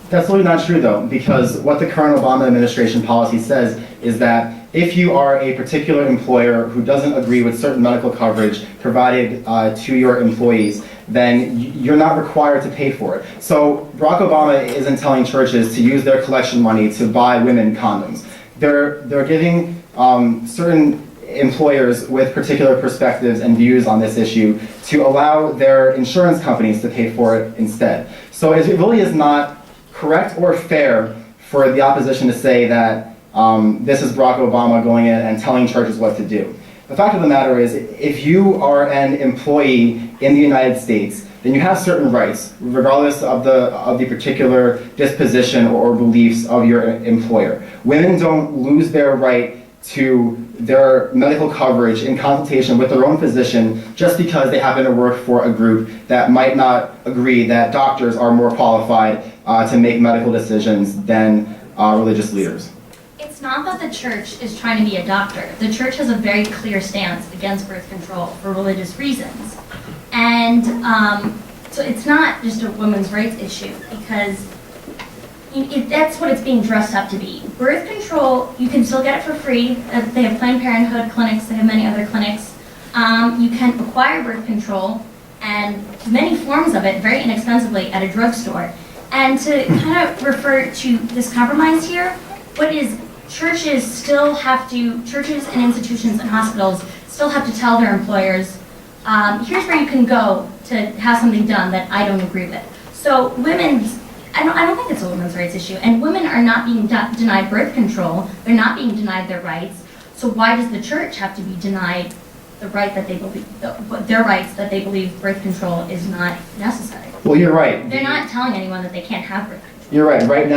That's really not true, though, because what the current Obama administration policy says is that if you are a particular employer who doesn't agree with certain medical coverage provided to your employees, then you're not required to pay for it. So Barack Obama isn't telling churches to use their collection money to buy women condoms. They're giving certain employers with particular perspectives and views on this issue to allow their insurance companies to pay for it instead. So it really is not correct or fair for the opposition to say that this is Barack Obama going in and telling churches what to do. The fact of the matter is, if you are an employee in the United States, then you have certain rights, regardless of the particular disposition or beliefs of your employer. Women don't lose their right to their medical coverage in consultation with their own physician just because they happen to work for a group that might not agree that doctors are more qualified to make medical decisions than religious leaders. It's not that the church is trying to be a doctor. The church has a very clear stance against birth control for religious reasons. And so it's not just a women's rights issue, because that's what it's being dressed up to be. Birth control, you can still get it for free. They have Planned Parenthood clinics, they have many other clinics. You can acquire birth control and many forms of it very inexpensively at a drugstore. And to kind of refer to this compromise here, churches and institutions and hospitals still have to tell their employers, here's where you can go to have something done that I don't agree with. So I don't think it's a women's rights issue, and women are not being denied birth control. They're not being denied their rights. So why does the church have to be denied the right that they believe, their rights that they believe birth control is not necessary? Well, you're right. They're not telling anyone that they can't have birth control. You're right. Right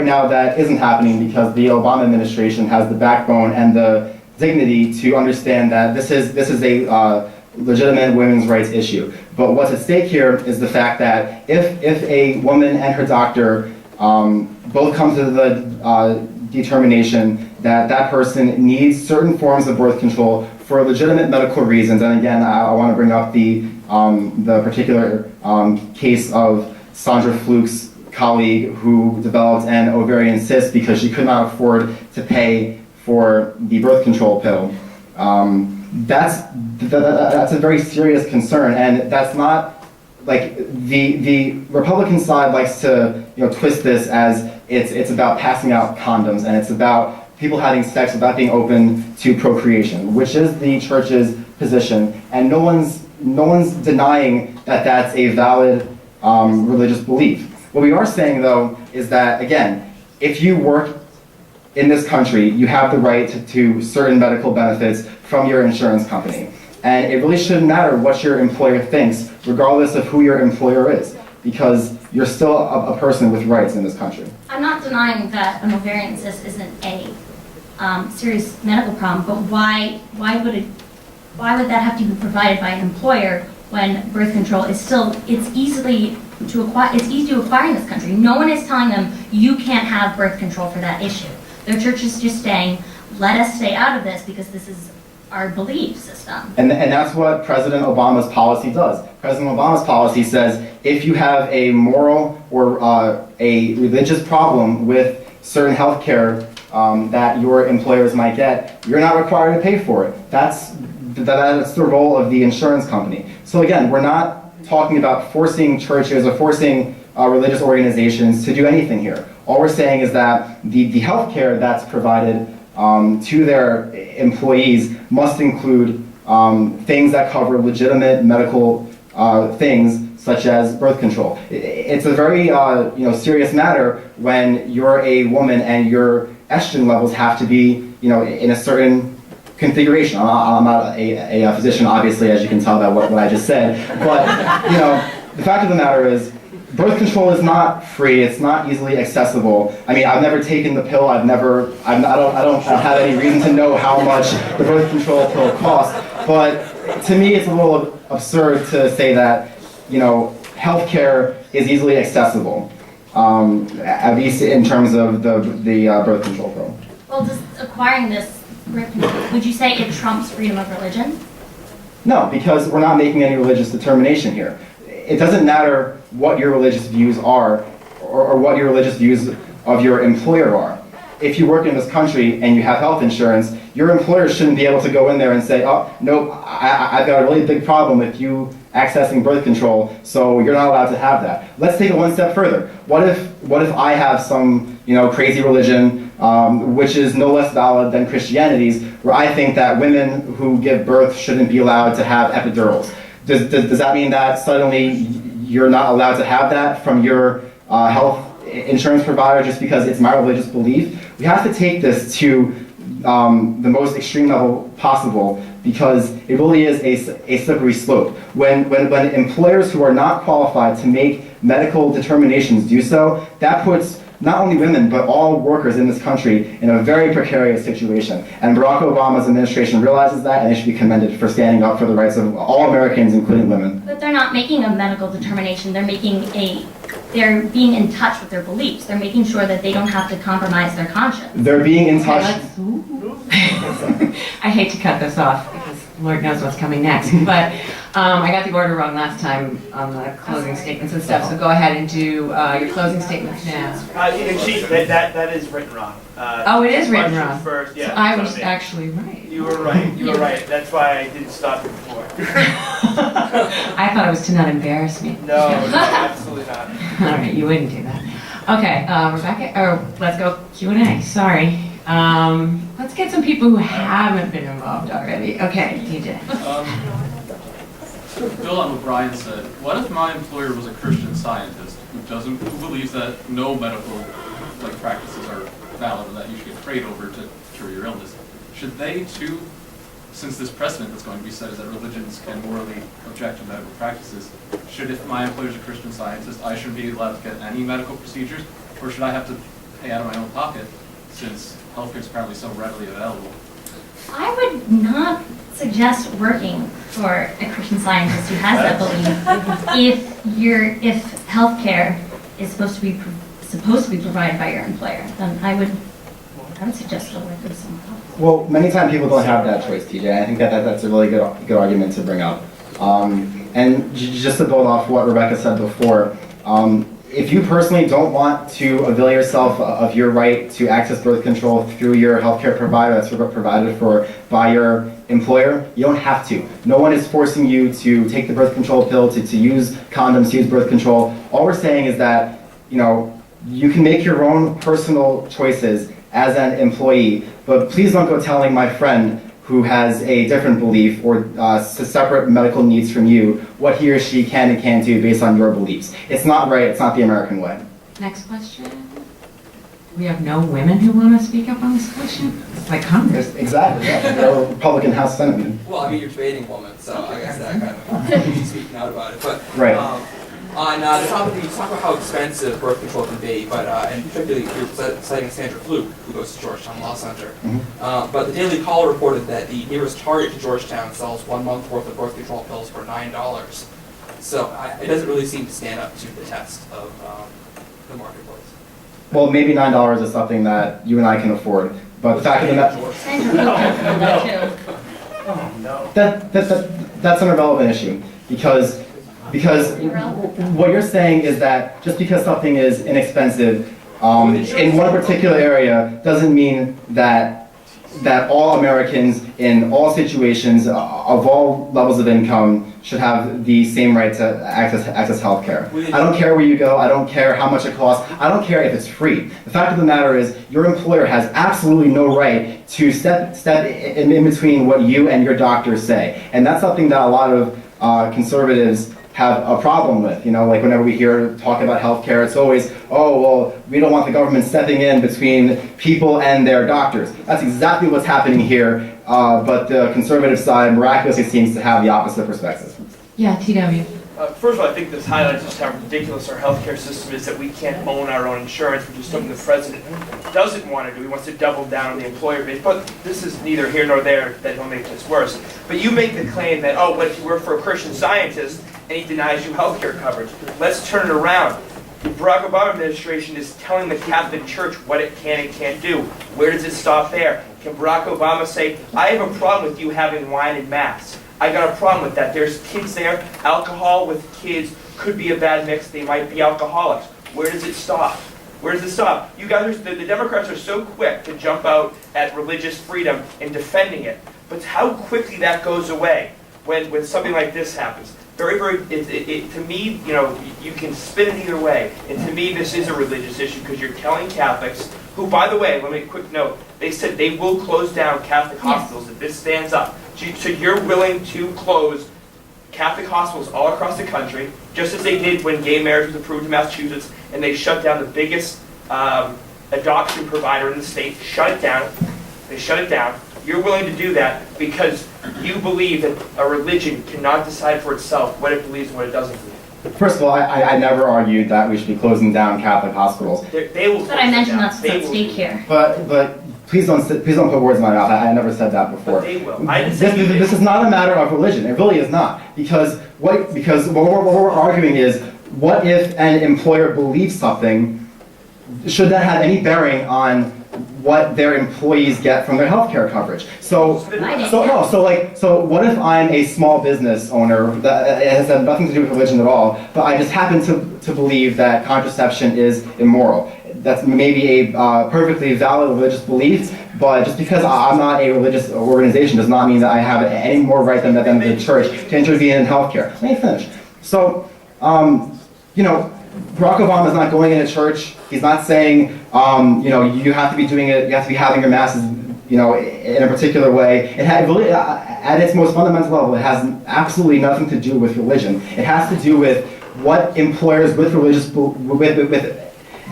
now that isn't happening because the Obama administration has the backbone and the dignity to understand that this is a legitimate women's rights issue. But what's at stake here is the fact that if a woman and her doctor both come to the determination that that person needs certain forms of birth control for legitimate medical reasons, and again, I want to bring up the particular case of Sandra Fluke's colleague who developed an ovarian cyst because she could not afford to pay for the birth control pill. That's a very serious concern, and that's not like the Republican side likes to twist this as it's about passing out condoms and it's about people having sex without being open to procreation, which is the church's position, and no one's denying that that's a valid religious belief. What we are saying, though, is that, again, if you work in this country, you have the right to certain medical benefits from your insurance company. And it really shouldn't matter what your employer thinks, regardless of who your employer is, because you're still a person with rights in this country. I'm not denying that an ovarian cyst isn't a serious medical problem, but why would that have to be provided by an employer when birth control is it's easy to acquire in this country? No one is telling them you can't have birth control for that issue. Their church is just saying, let us stay out of this because this is our belief system. And that's what President Obama's policy does. President Obama's policy says if you have a moral or a religious problem with certain health care that your employers might get, you're not required to pay for it. That's the role of the insurance company. So again, we're not talking about forcing churches or forcing religious organizations to do anything here. All we're saying is that the health care that's provided to their employees must include things that cover legitimate medical things such as birth control. It's a very serious matter when you're a woman and your estrogen levels have to be in a certain configuration. I'm not a physician, obviously, as you can tell by what I just said, but the fact of the matter is birth control is not free. It's not easily accessible. I mean, I've never taken the pill. I don't have any reason to know how much the birth control pill costs. But to me, it's a little absurd to say that healthcare is easily accessible, at least in terms of the birth control pill. Well, just acquiring this birth control, would you say it trumps freedom of religion? No, because we're not making any religious determination here. It doesn't matter what your religious views are or what your religious views of your employer are. If you work in this country and you have health insurance, your employer shouldn't be able to go in there and say, oh, no, I've got a really big problem with you accessing birth control, so you're not allowed to have that. Let's take it one step further. What if I have some crazy religion, which is no less valid than Christianity's, where I think that women who give birth shouldn't be allowed to have epidurals? Does that mean that suddenly you're not allowed to have that from your health insurance provider just because it's my religious belief? We have to take this to the most extreme level possible, because it really is a slippery slope. When employers who are not qualified to make medical determinations do so, that puts not only women, but all workers in this country in a very precarious situation. And Barack Obama's administration realizes that, and they should be commended for standing up for the rights of all Americans, including women. But they're not making a medical determination, they're being in touch with their beliefs. They're making sure that they don't have to compromise their conscience. They're being in touch. I hate to cut this off because Lord knows what's coming next, but I got the order wrong last time on the closing statements and stuff, so go ahead and do your closing statements now. That is written wrong. Oh, it is written question wrong. First, yeah, So I it's was on me. actually right. You were right, you were right. That's why I didn't stop you before. I thought it was to not embarrass me. No, absolutely not. All right, you wouldn't do that. Okay, Rebecca, or let's go Q&A, sorry. Let's get some people who haven't been involved already. Okay, DJ. Bill on what Brian said, what if my employer was a Christian Scientist who believes that no medical practices are valid or that you should get prayed over to cure your illness? Should they too, since this precedent that's going to be set is that religions can morally object to medical practices, if my employer is a Christian Scientist, I shouldn't be allowed to get any medical procedures, or should I have to pay out of my own pocket since healthcare is apparently so readily available? I would not suggest working for a Christian Scientist who has that belief if healthcare is supposed to be provided by your employer. Then I would suggest to work with someone else. Well, many times people don't have that choice, TJ. I think that's a really good argument to bring up. And just to build off what Rebecca said before, if you personally don't want to avail yourself of your right to access birth control through your healthcare provider that's provided for by your employer, you don't have to. No one is forcing you to take the birth control pill, to use condoms, to use birth control. All we're saying is that, you can make your own personal choices as an employee, but please don't go telling my friend who has a different belief or separate medical needs from you what he or she can and can't do based on your beliefs. It's not right. It's not the American way. Next question. We have no women who want to speak up on this question? It's like Congress. Exactly, yeah. They're a Republican House Senate. Well, I mean, you're debating a woman, so I guess that kind of speaking out about it. But Right. on the topic, you talk about how expensive birth control can be, but and particularly you're citing Sandra Fluke, who goes to Georgetown Law Center. But the Daily Caller reported that the nearest Target to Georgetown sells 1 month worth of birth control pills for $9. So it doesn't really seem to stand up to the test of the marketplace. Well, maybe $9 is something that you and I can afford, but the fact of the matter, that's an irrelevant issue because what you're saying is that just because something is inexpensive in one particular area doesn't mean that all Americans in all situations of all levels of income should have the same right to access health care. I don't care where you go, I don't care how much it costs, I don't care if it's free. The fact of the matter is your employer has absolutely no right to step in between what you and your doctors say. And that's something that a lot of conservatives have a problem with. Like whenever we hear talk about healthcare, it's always, oh, well, we don't want the government stepping in between people and their doctors. That's exactly what's happening here, but the conservative side miraculously seems to have the opposite perspective. Yeah, TW. First of all, I think this highlights just how ridiculous our healthcare system is, that we can't own our own insurance, which is something the president doesn't want to do. He wants to double down on the employer base. But this is neither here nor there. That will make this worse. But you make the claim that, oh, what if you work for a Christian Scientist and he denies you healthcare coverage? Let's turn it around. The Barack Obama administration is telling the Catholic Church what it can and can't do. Where does it stop there? Can Barack Obama say, I have a problem with you having wine and Mass? I got a problem with that. There's kids there. Alcohol with kids could be a bad mix. They might be alcoholics. Where does it stop? Where does it stop? You guys, the Democrats are so quick to jump out at religious freedom and defending it. But how quickly that goes away when something like this happens. Very, to me, you can spin it either way. And to me, this is a religious issue because you're telling Catholics, who, by the way, let me quick note, they said they will close down Catholic hospitals if this stands up. So you're willing to close Catholic hospitals all across the country, just as they did when gay marriage was approved in Massachusetts, and they shut down the biggest adoption provider in the state, shut it down. They shut it down. You're willing to do that because you believe that a religion cannot decide for itself what it believes and what it doesn't believe. First of all, I never argued that we should be closing down Catholic hospitals. They will. But I mentioned that's They at will stake do here. But please don't put words in my mouth. I never said that before. But they will. I didn't say you did. This is not a matter of religion. It really is not. Because what we're arguing is, what if an employer believes something? Should that have any bearing on what their employees get from their health care coverage? So what if I'm a small business owner that it has nothing to do with religion at all, but I just happen to believe that contraception is immoral? That's maybe a perfectly valid religious belief, but just because I'm not a religious organization does not mean that I have any more right than the church to intervene in healthcare. Let me finish. So, Barack Obama is not going into church. He's not saying, you have to be doing it, you have to be having your masses, in a particular way. It had really, at its most fundamental level, it has absolutely nothing to do with religion. It has to do with what employers with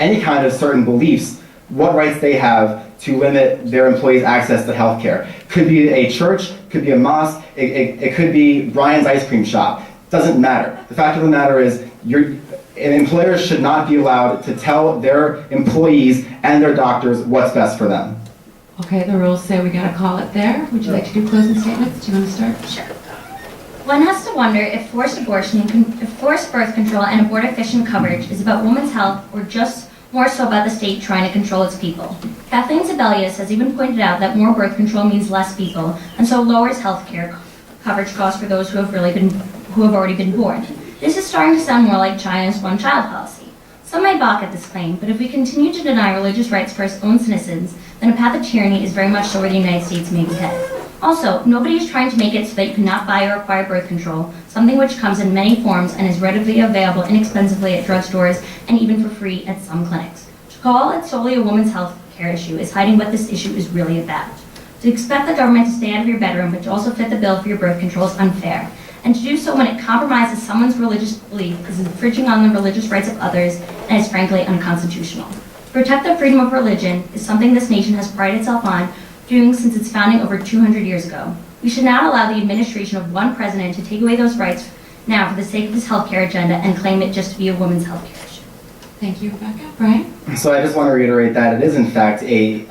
any kind of certain beliefs, what rights they have to limit their employees' access to health care. Could be a church, could be a mosque, it could be Brian's ice cream shop. Doesn't matter. The fact of the matter is, employers should not be allowed to tell their employees and their doctors what's best for them. Okay, the rules say we gotta call it there. Would you like to do closing statements? Do you want to start? Sure. One has to wonder if forced birth control and abortifacient coverage is about women's health or just more so about the state trying to control its people. Kathleen Sebelius has even pointed out that more birth control means less people, and so lowers health care coverage costs for those who have already been born. This is starting to sound more like China's one-child policy. Some may balk at this claim, but if we continue to deny religious rights for its own citizens, then a path of tyranny is very much so where the United States may be headed. Also, nobody is trying to make it so that you cannot buy or acquire birth control, something which comes in many forms and is readily available inexpensively at drugstores and even for free at some clinics. To call it solely a woman's health care issue is hiding what this issue is really about. To expect the government to stay out of your bedroom but to also fit the bill for your birth control is unfair. And to do so when it compromises someone's religious belief is infringing on the religious rights of others and is frankly unconstitutional. To protect the freedom of religion is something this nation has prided itself on doing since its founding over 200 years ago. We should not allow the administration of one president to take away those rights now for the sake of his healthcare agenda and claim it just to be a women's healthcare issue. Thank you, Rebecca. Brian? So I just want to reiterate that it is in fact a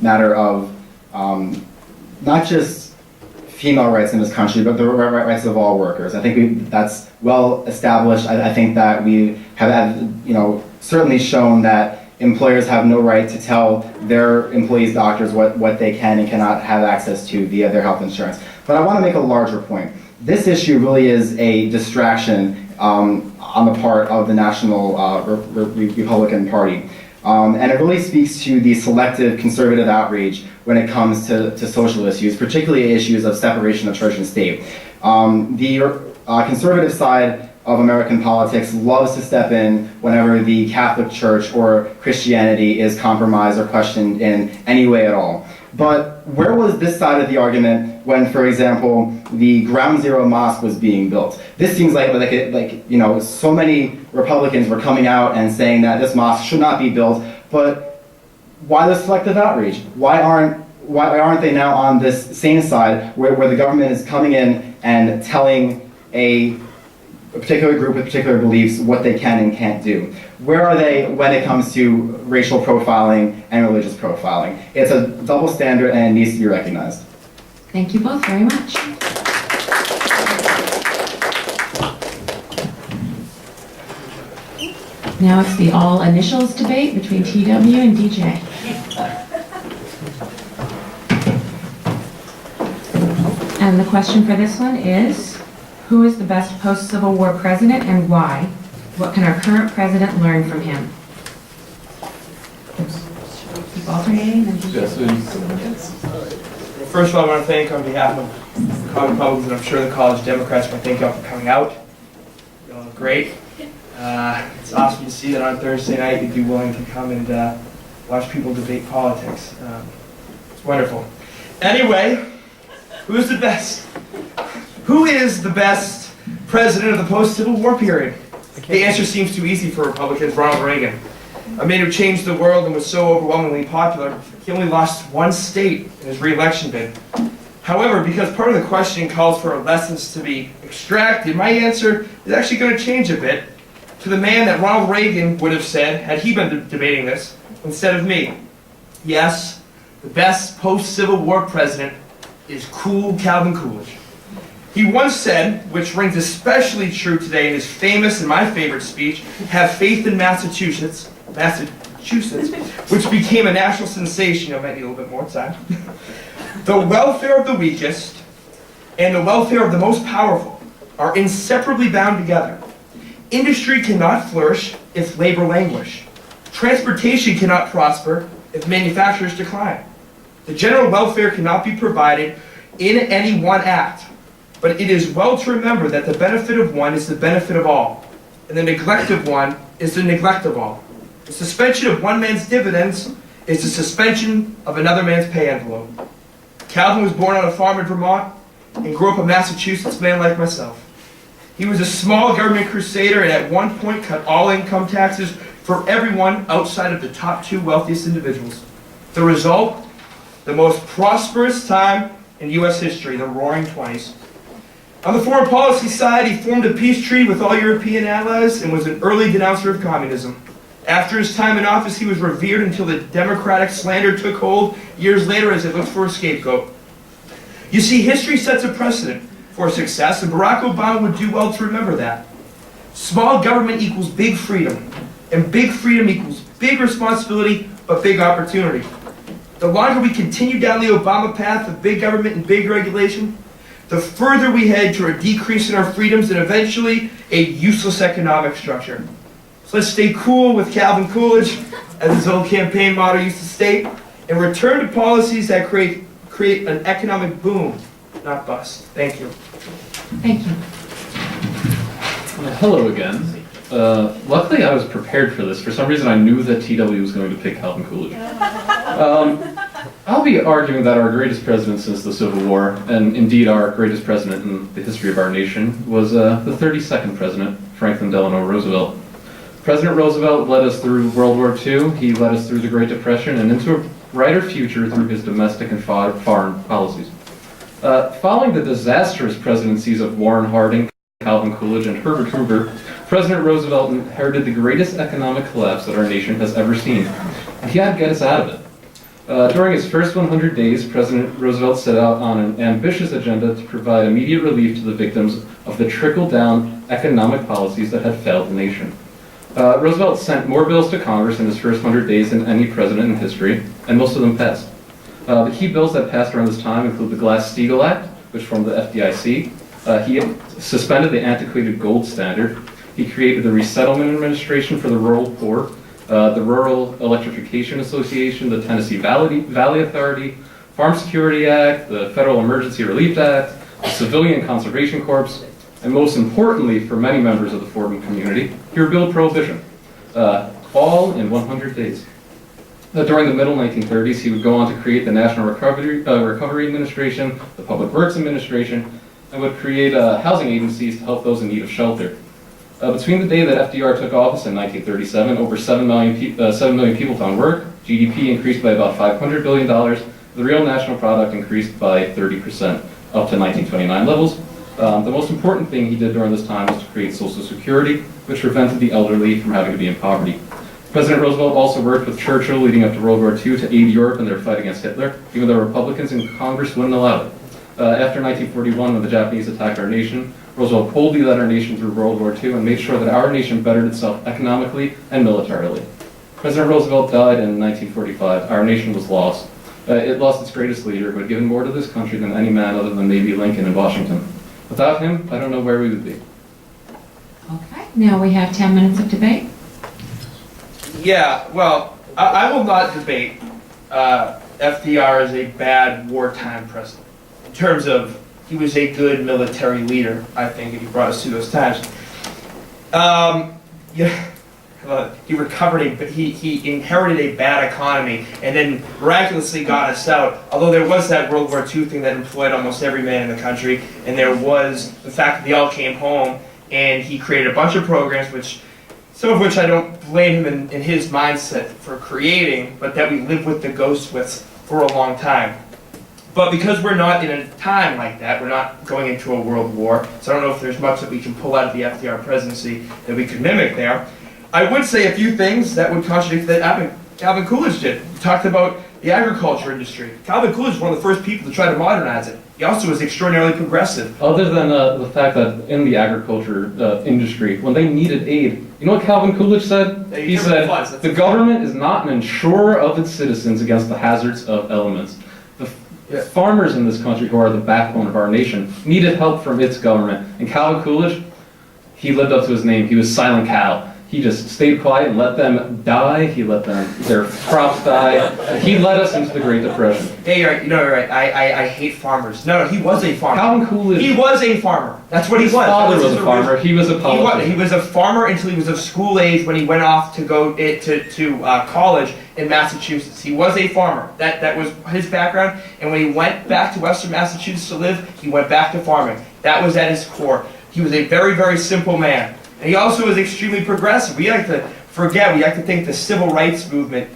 matter of not just female rights in this country, but the rights of all workers. I think that's well established. I think that we have certainly shown that employers have no right to tell their employees' doctors what they can and cannot have access to via their health insurance. But I want to make a larger point. This issue really is a distraction on the part of the National Republican Party. And it really speaks to the selective conservative outrage when it comes to social issues, particularly issues of separation of church and state. The conservative side of American politics loves to step in whenever the Catholic Church or Christianity is compromised or questioned in any way at all. But where was this side of the argument when, for example, the Ground Zero Mosque was being built? This seems like so many Republicans were coming out and saying that this mosque should not be built, but why the selective outrage? Why aren't they now on this same side where the government is coming in and telling a particular group with particular beliefs what they can and can't do? Where are they when it comes to racial profiling and religious profiling? It's a double standard and it needs to be recognized. Thank you both very much. Now it's the all initials debate between TW and DJ. And the question for this one is, who is the best post-Civil War president and why? What can our current president learn from him? Keep alternating and First of all, I want to thank on behalf of the College Republicans, and I'm sure the College Democrats, want to thank y'all for coming out. Y'all look great. It's awesome to see that on Thursday night you'd be willing to come and watch people debate politics. It's wonderful. Anyway, who's the best? Who is the best president of the post-Civil War period? The answer seems too easy for Republicans. Ronald Reagan. a man who changed the world and was so overwhelmingly popular, he only lost one state in his re-election bid. However, because part of the question calls for lessons to be extracted, my answer is actually going to change a bit to the man that Ronald Reagan would have said had he been debating this instead of me. Yes, the best post-Civil War president is cool Calvin Coolidge. He once said, which rings especially true today in his famous and my favorite speech, "Have faith in Massachusetts," which became a national sensation. I might need a little bit more time. The welfare of the weakest and the welfare of the most powerful are inseparably bound together. Industry cannot flourish if labor languish. Transportation cannot prosper if manufacturers decline. The general welfare cannot be provided in any one act, but it is well to remember that the benefit of one is the benefit of all, and the neglect of one is the neglect of all. The suspension of one man's dividends is the suspension of another man's pay envelope. Calvin was born on a farm in Vermont and grew up a Massachusetts man like myself. He was a small government crusader and at one point cut all income taxes for everyone outside of the top 2 wealthiest individuals. The result? The most prosperous time in U.S. history, the Roaring '20s. On the foreign policy side, he formed a peace treaty with all European allies and was an early denouncer of communism. After his time in office, he was revered until the democratic slander took hold years later as it looked for a scapegoat. You see, history sets a precedent for success, and Barack Obama would do well to remember that. Small government equals big freedom, and big freedom equals big responsibility, but big opportunity. The longer we continue down the Obama path of big government and big regulation, the further we head toward a decrease in our freedoms and eventually a useless economic structure. So let's stay cool with Calvin Coolidge, as his old campaign motto used to state, and return to policies that create an economic boom, not bust. Thank you. Thank you. Hello again. Luckily, I was prepared for this. For some reason, I knew that TW was going to pick Calvin Coolidge. I'll be arguing that our greatest president since the Civil War, and indeed our greatest president in the history of our nation, was the 32nd president, Franklin Delano Roosevelt. President Roosevelt led us through World War II, he led us through the Great Depression, and into a brighter future through his domestic and foreign policies. Following the disastrous presidencies of Warren Harding, Calvin Coolidge, and Herbert Hoover, President Roosevelt inherited the greatest economic collapse that our nation has ever seen. And he had to get us out of it. During his first 100 days, President Roosevelt set out on an ambitious agenda to provide immediate relief to the victims of the trickle-down economic policies that had failed the nation. Roosevelt sent more bills to Congress in his first 100 days than any president in history, and most of them passed. The key bills that passed around this time include the Glass-Steagall Act, which formed the FDIC. He suspended the antiquated gold standard. He created the Resettlement Administration for the rural poor, the Rural Electrification Association, the Tennessee Valley Authority, Farm Security Act, the Federal Emergency Relief Act, the Civilian Conservation Corps, and most importantly for many members of the Fordham community, he repealed Prohibition, all in 100 days. During the middle 1930s, he would go on to create the National Recovery Administration, the Public Works Administration, and would create housing agencies to help those in need of shelter. Between the day that FDR took office in 1937, over 7 million people found work, GDP increased by about $500 billion, the real national product increased by 30%, up to 1929 levels. The most important thing he did during this time was to create Social Security, which prevented the elderly from having to be in poverty. President Roosevelt also worked with Churchill leading up to World War II to aid Europe in their fight against Hitler, even though Republicans in Congress wouldn't allow it. After 1941, when the Japanese attacked our nation, Roosevelt boldly led our nation through World War II and made sure that our nation bettered itself economically and militarily. President Roosevelt died in 1945. Our nation was lost. It lost its greatest leader, who had given more to this country than any man other than maybe Lincoln and Washington. Without him, I don't know where we would be. Okay, now we have 10 minutes of debate. Yeah, well, I will not debate FDR as a bad wartime president. In terms of, he was a good military leader, I think, and he brought us through those times. He inherited a bad economy and then miraculously got us out. Although there was that World War II thing that employed almost every man in the country, and there was the fact that they all came home, and he created a bunch of programs which some of which I don't blame him in his mindset for creating, but that we live with the ghosts with for a long time. But because we're not in a time like that, we're not going into a world war, so I don't know if there's much that we can pull out of the FDR presidency that we could mimic there. I would say a few things that would contradict that Calvin Coolidge did. He talked about the agriculture industry. Calvin Coolidge was one of the first people to try to modernize it. He also was extraordinarily progressive. Other than the fact that in the agriculture industry, when they needed aid, you know what Calvin Coolidge said? He said, the government is not an insurer of its citizens against the hazards of elements. The farmers in this country, who are the backbone of our nation, needed help from its government. And Calvin Coolidge, he lived up to his name. He was Silent Cal. He just stayed quiet and let them die. He let their crops die. He led us into the Great Depression. Yeah, you're right. You're right. I hate farmers. No, he was a farmer. Calvin Coolidge. He was a farmer. That's what he was. His father was a farmer. He was a politician. He was a farmer until he was of school age when he went off to go to college in Massachusetts. He was a farmer. That was his background. And when he went back to Western Massachusetts to live, he went back to farming. That was at his core. He was a very, very simple man. And he also was extremely progressive. We like to forget, we like to think the civil rights movement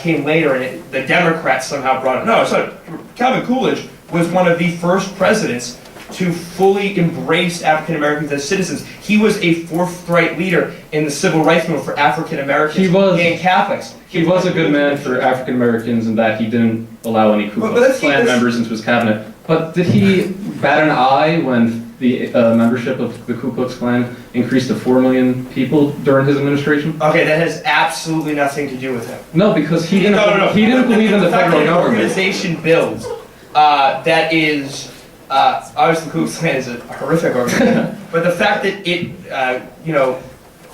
came later and the Democrats somehow brought it. No, so Calvin Coolidge was one of the first presidents to fully embrace African Americans as citizens. He was a forthright leader in the civil rights movement for African Americans and Catholics. He was a good man for African Americans in that he didn't allow any Ku Klux Klan members into his cabinet. But did he bat an eye when the membership of the Ku Klux Klan increased to 4 million people during his administration? Okay, that has absolutely nothing to do with him. No, because he didn't. He didn't believe in the federal government. Organization builds that is obviously the Ku Klux Klan is a horrific organization, but the fact that it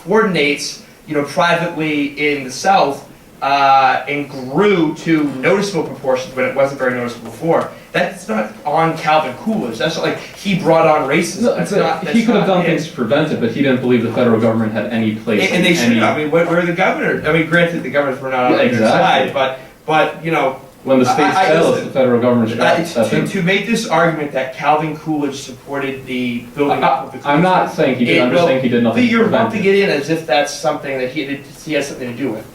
coordinates privately in the South and grew to noticeable proportions when it wasn't very noticeable before. That's not on Calvin Coolidge. That's not like he brought on racism. No, he could have done things to prevent it, but he didn't believe the federal government had any place. And they should have. I mean, where are the governors? I mean, granted, the governors were not on their side, but when the states fail, the federal government should step in. To make this argument that Calvin Coolidge supported the building up of the Ku Klux I'm not saying he did. I'm just saying he did nothing. But you're lumping it in as if that's something that he has something to do with.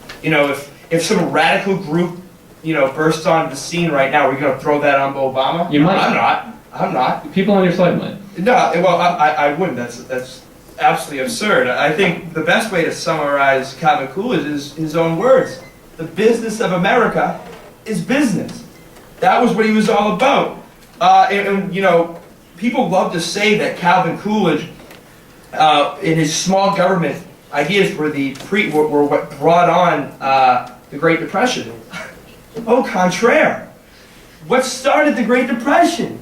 If some radical group burst onto the scene right now, we're going to throw that on Obama? You might. I'm not. People on your side might. No, well, I wouldn't. That's absolutely absurd. I think the best way to summarize Calvin Coolidge is his own words. The business of America is business. That was what he was all about. People love to say that Calvin Coolidge, in his small government ideas, were what brought on the Great Depression. Au contraire. What started the Great Depression?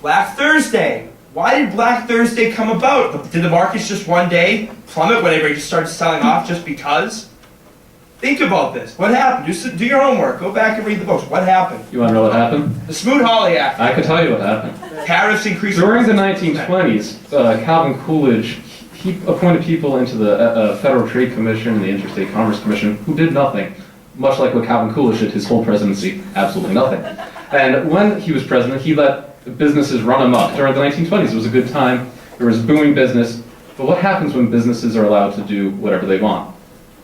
Black Thursday. Why did Black Thursday come about? Did the markets just one day plummet when everybody just started selling off just because? Think about this. What happened? Do your homework. Go back and read the books. What happened? You want to know what happened? The Smoot-Hawley Act. I can tell you what happened. Tariffs increased. During the 1920s, Calvin Coolidge, he appointed people into the Federal Trade Commission and the Interstate Commerce Commission who did nothing. Much like what Calvin Coolidge did his whole presidency, absolutely nothing. And when he was president, he let businesses run amok. During the 1920s, it was a good time. There was booming business. But what happens when businesses are allowed to do whatever they want?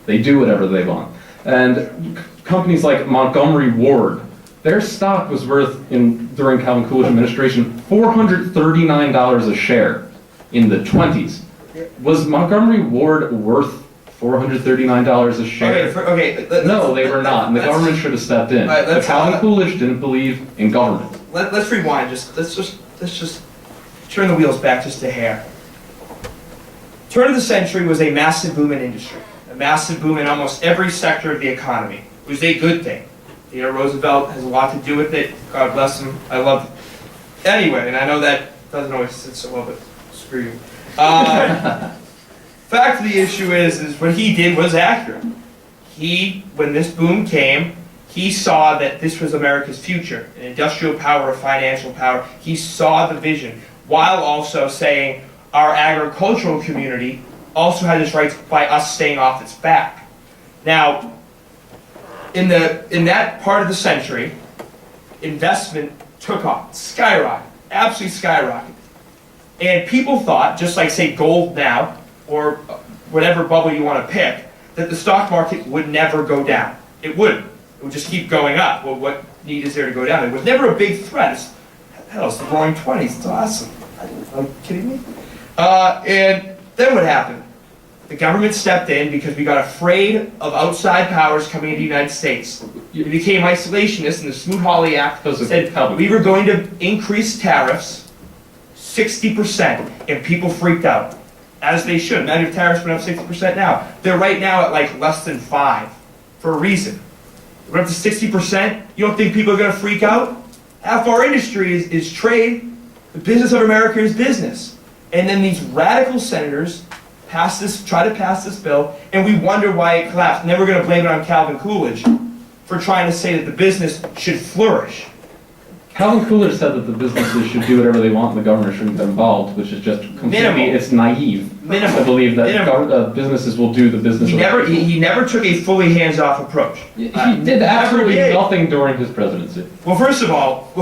They do whatever they want. And companies like Montgomery Ward, their stock was worth, during Calvin Coolidge administration, $439 a share in the 20s. Was Montgomery Ward worth $439 a share? No, they were not, and the government should have stepped in. But Calvin Coolidge didn't believe in government. Let's rewind. Let's just turn the wheels back just a hair. Turn of the century was a massive boom in industry, a massive boom in almost every sector of the economy. It was a good thing. Theodore Roosevelt has a lot to do with it. God bless him. I love it. Anyway, and I know that doesn't always sit so well, but screw you. Fact of the issue is what he did was accurate. When this boom came, he saw that this was America's future, an industrial power, a financial power. He saw the vision, while also saying our agricultural community also had its rights by us staying off its back. Now, in that part of the century, investment took off, skyrocketed, absolutely skyrocketed. And people thought, just like say gold now, or whatever bubble you want to pick, that the stock market would never go down. It wouldn't. It would just keep going up. Well, what need is there to go down? It was never a big threat. Hell, it's the roaring 20s. It's awesome. Are you kidding me? And then what happened? The government stepped in because we got afraid of outside powers coming into the United States. We became isolationists, and the Smoot-Hawley Act said we were going to increase tariffs 60%, and people freaked out, as they should. Now your tariffs went up 60% now. They're right now at like less than 5 for a reason. We're up to 60%. You don't think people are going to freak out? Half our industry is trade. The business of America is business. And then these radical senators try to pass this bill, and we wonder why it collapsed. And then we're going to blame it on Calvin Coolidge for trying to say that the business should flourish. Calvin Coolidge said that the businesses should do whatever they want and the government shouldn't get involved, which is just completely, it's naive to believe that businesses will do the business. He never took a fully hands-off approach. He did absolutely nothing during his presidency. Well, first of all,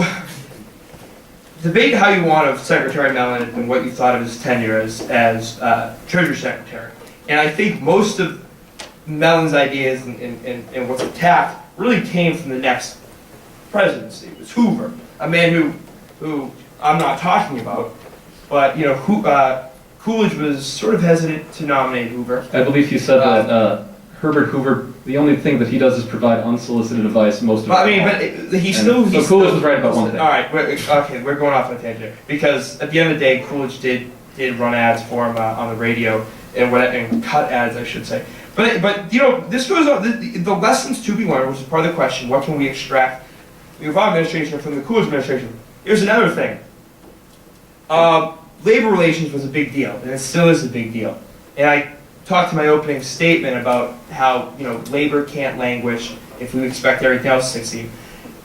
debate how you want of Secretary Mellon and what you thought of his tenure as Treasury Secretary. And I think most of Mellon's ideas and what's attacked really came from the next presidency. It was Hoover, a man who I'm not talking about, but you know, Coolidge was sort of hesitant to nominate Hoover. I believe he said that Herbert Hoover, the only thing that he does is provide unsolicited advice most of the time. But he still... So Coolidge was right about one thing. All right, we're going off on a tangent. Because at the end of the day, Coolidge did run ads for him on the radio, and cut ads, I should say. But you know, this goes on, the lessons to be learned, which is part of the question, what can we extract from the Obama administration or from the Coolidge administration? Here's another thing. Labor relations was a big deal, and it still is a big deal. And I talked to my opening statement about how, you know, labor can't languish if we expect everything else to succeed.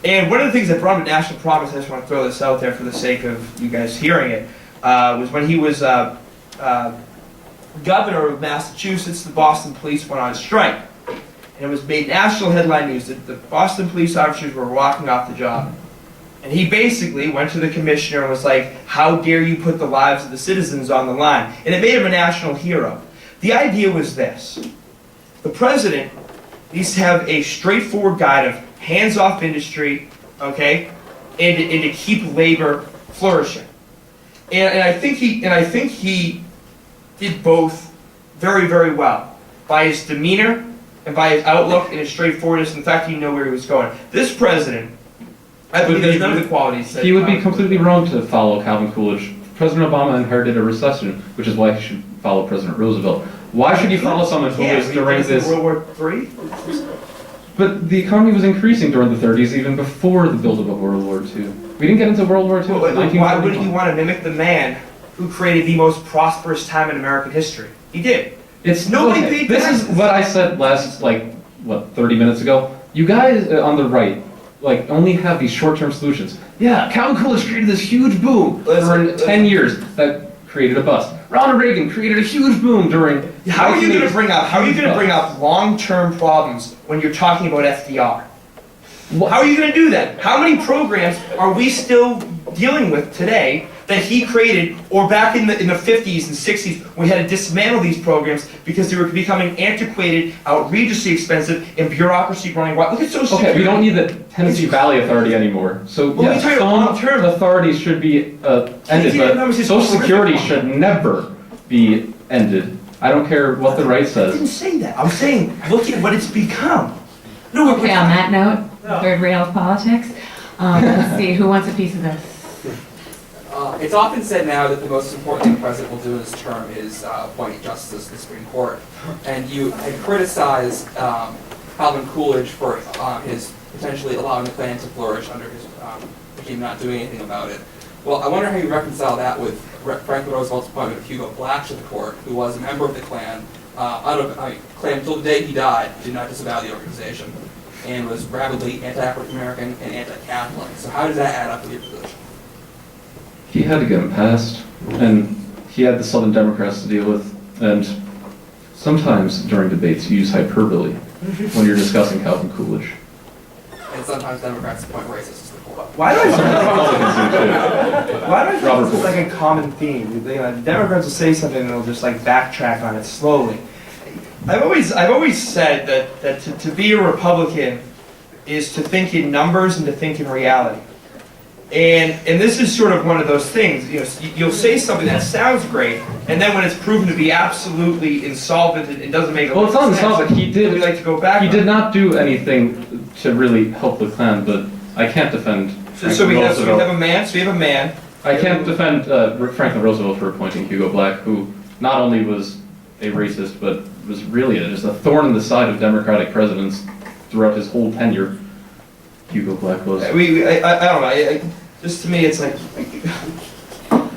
And one of the things that brought him to national prominence, I just want to throw this out there for the sake of you guys hearing it, was when he was governor of Massachusetts, the Boston police went on strike. And it was made national headline news that the Boston police officers were walking off the job. And he basically went to the commissioner and was like, how dare you put the lives of the citizens on the line? And it made him a national hero. The idea was this. The president needs to have a straightforward guide of hands-off industry, okay, and to keep labor flourishing. And I think he did both very, very well by his demeanor and by his outlook and his straightforwardness. In fact, he knew where he was going. This president, I believe there's none of the qualities that... He would be completely wrong to follow Calvin Coolidge. President Obama inherited a recession, which is why he should follow President Roosevelt. Why should you follow someone who was during this... World War III? But the economy was increasing during the 30s, even before the buildup of World War II. We didn't get into World War II until 1941. Why wouldn't you want to mimic the man who created the most prosperous time in American history? He did. Nobody paid This taxes. is what I said last, 30 minutes ago? You guys on the right, only have these short-term solutions. Yeah, Calvin Coolidge created this huge boom for 10 years that created a bust. Ronald Reagan created a huge boom during... How are you going to bring up long-term problems when you're talking about FDR? How are you going to do that? How many programs are we still dealing with today that he created, or back in the 50s and 60s, we had to dismantle these programs because they were becoming antiquated, outrageously expensive, and bureaucracy running wild. Look at Social Security. Okay, we don't need the Tennessee Valley Authority anymore. So, yeah, some authorities should be ended, but Social Security should never be ended. I don't care what the right says. I didn't say that. I'm saying, look at what it's become. No, okay, on that note, third rail of politics. Let's see, who wants a piece of this? It's often said now that the most important thing the president will do in his term is appoint justices to the Supreme Court. And you had criticized Calvin Coolidge for his potentially allowing the Klan to flourish under his regime, not doing anything about it. Well, I wonder how you reconcile that with Franklin Roosevelt's appointment of Hugo Black to the court, who was a member of the Klan, Klan until the day he died, did not disavow the organization, and was rabidly anti-African American and anti-Catholic. So how does that add up with your position? He had to get him passed, and he had the Southern Democrats to deal with, and sometimes during debates you use hyperbole when you're discussing Calvin Coolidge. And sometimes Democrats appoint racists to the court. Why do I Republicans do too. think this is like a common theme? The Democrats will say something and they'll just backtrack on it slowly. I've always said that to be a Republican is to think in numbers and to think in reality. And this is sort of one of those things. You know, you'll say something that sounds great, and then when it's proven to be absolutely insolvent and doesn't make a Well, it's not insolvent. He did. we like to go back. He on. did not do anything to really help the Klan, but I can't defend. So we have a man. So we have a man. I can't defend Franklin Roosevelt for appointing Hugo Black, who not only was a racist, but was really just a thorn in the side of Democratic presidents throughout his whole tenure. Hugo Black was. I don't know. Just to me, it's like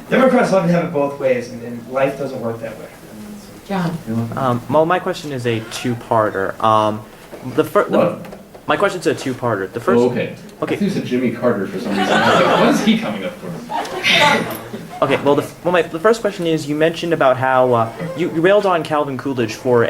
Democrats love to have it both ways, and life doesn't work that way. John. Well, my question is a two-parter. My question's a two-parter. The first. Oh, okay. Okay. I think it's a Jimmy Carter for some reason. I was like, what is he coming up for? Okay. Well, the first question is, you mentioned about how you railed on Calvin Coolidge for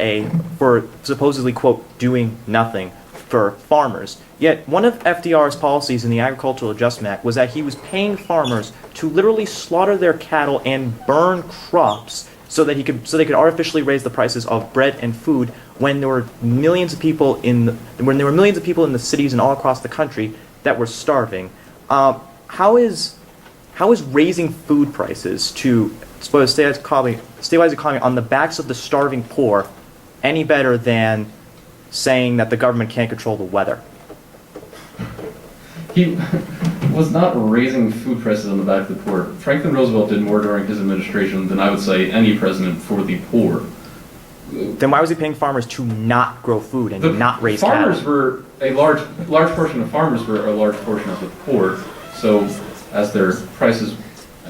supposedly, quote, doing nothing for farmers. Yet one of FDR's policies in the Agricultural Adjustment Act was that he was paying farmers to literally slaughter their cattle and burn crops so they could artificially raise the prices of bread and food when there were millions of people in the cities and all across the country that were starving. How is raising food prices to stabilize the economy on the backs of the starving poor any better than saying that the government can't control the weather? He was not raising food prices on the back of the poor. Franklin Roosevelt did more during his administration than I would say any president for the poor. Then why was he paying farmers to not grow food and not raise farmers cattle? Were a large portion of farmers were a large portion of the poor. So as their prices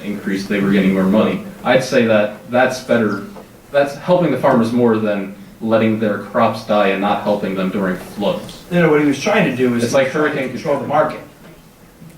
increased, they were getting more money. I'd say that's better. That's helping the farmers more than letting their crops die and not helping them during floods. No, what he was trying to do is it's like hurricane control the market.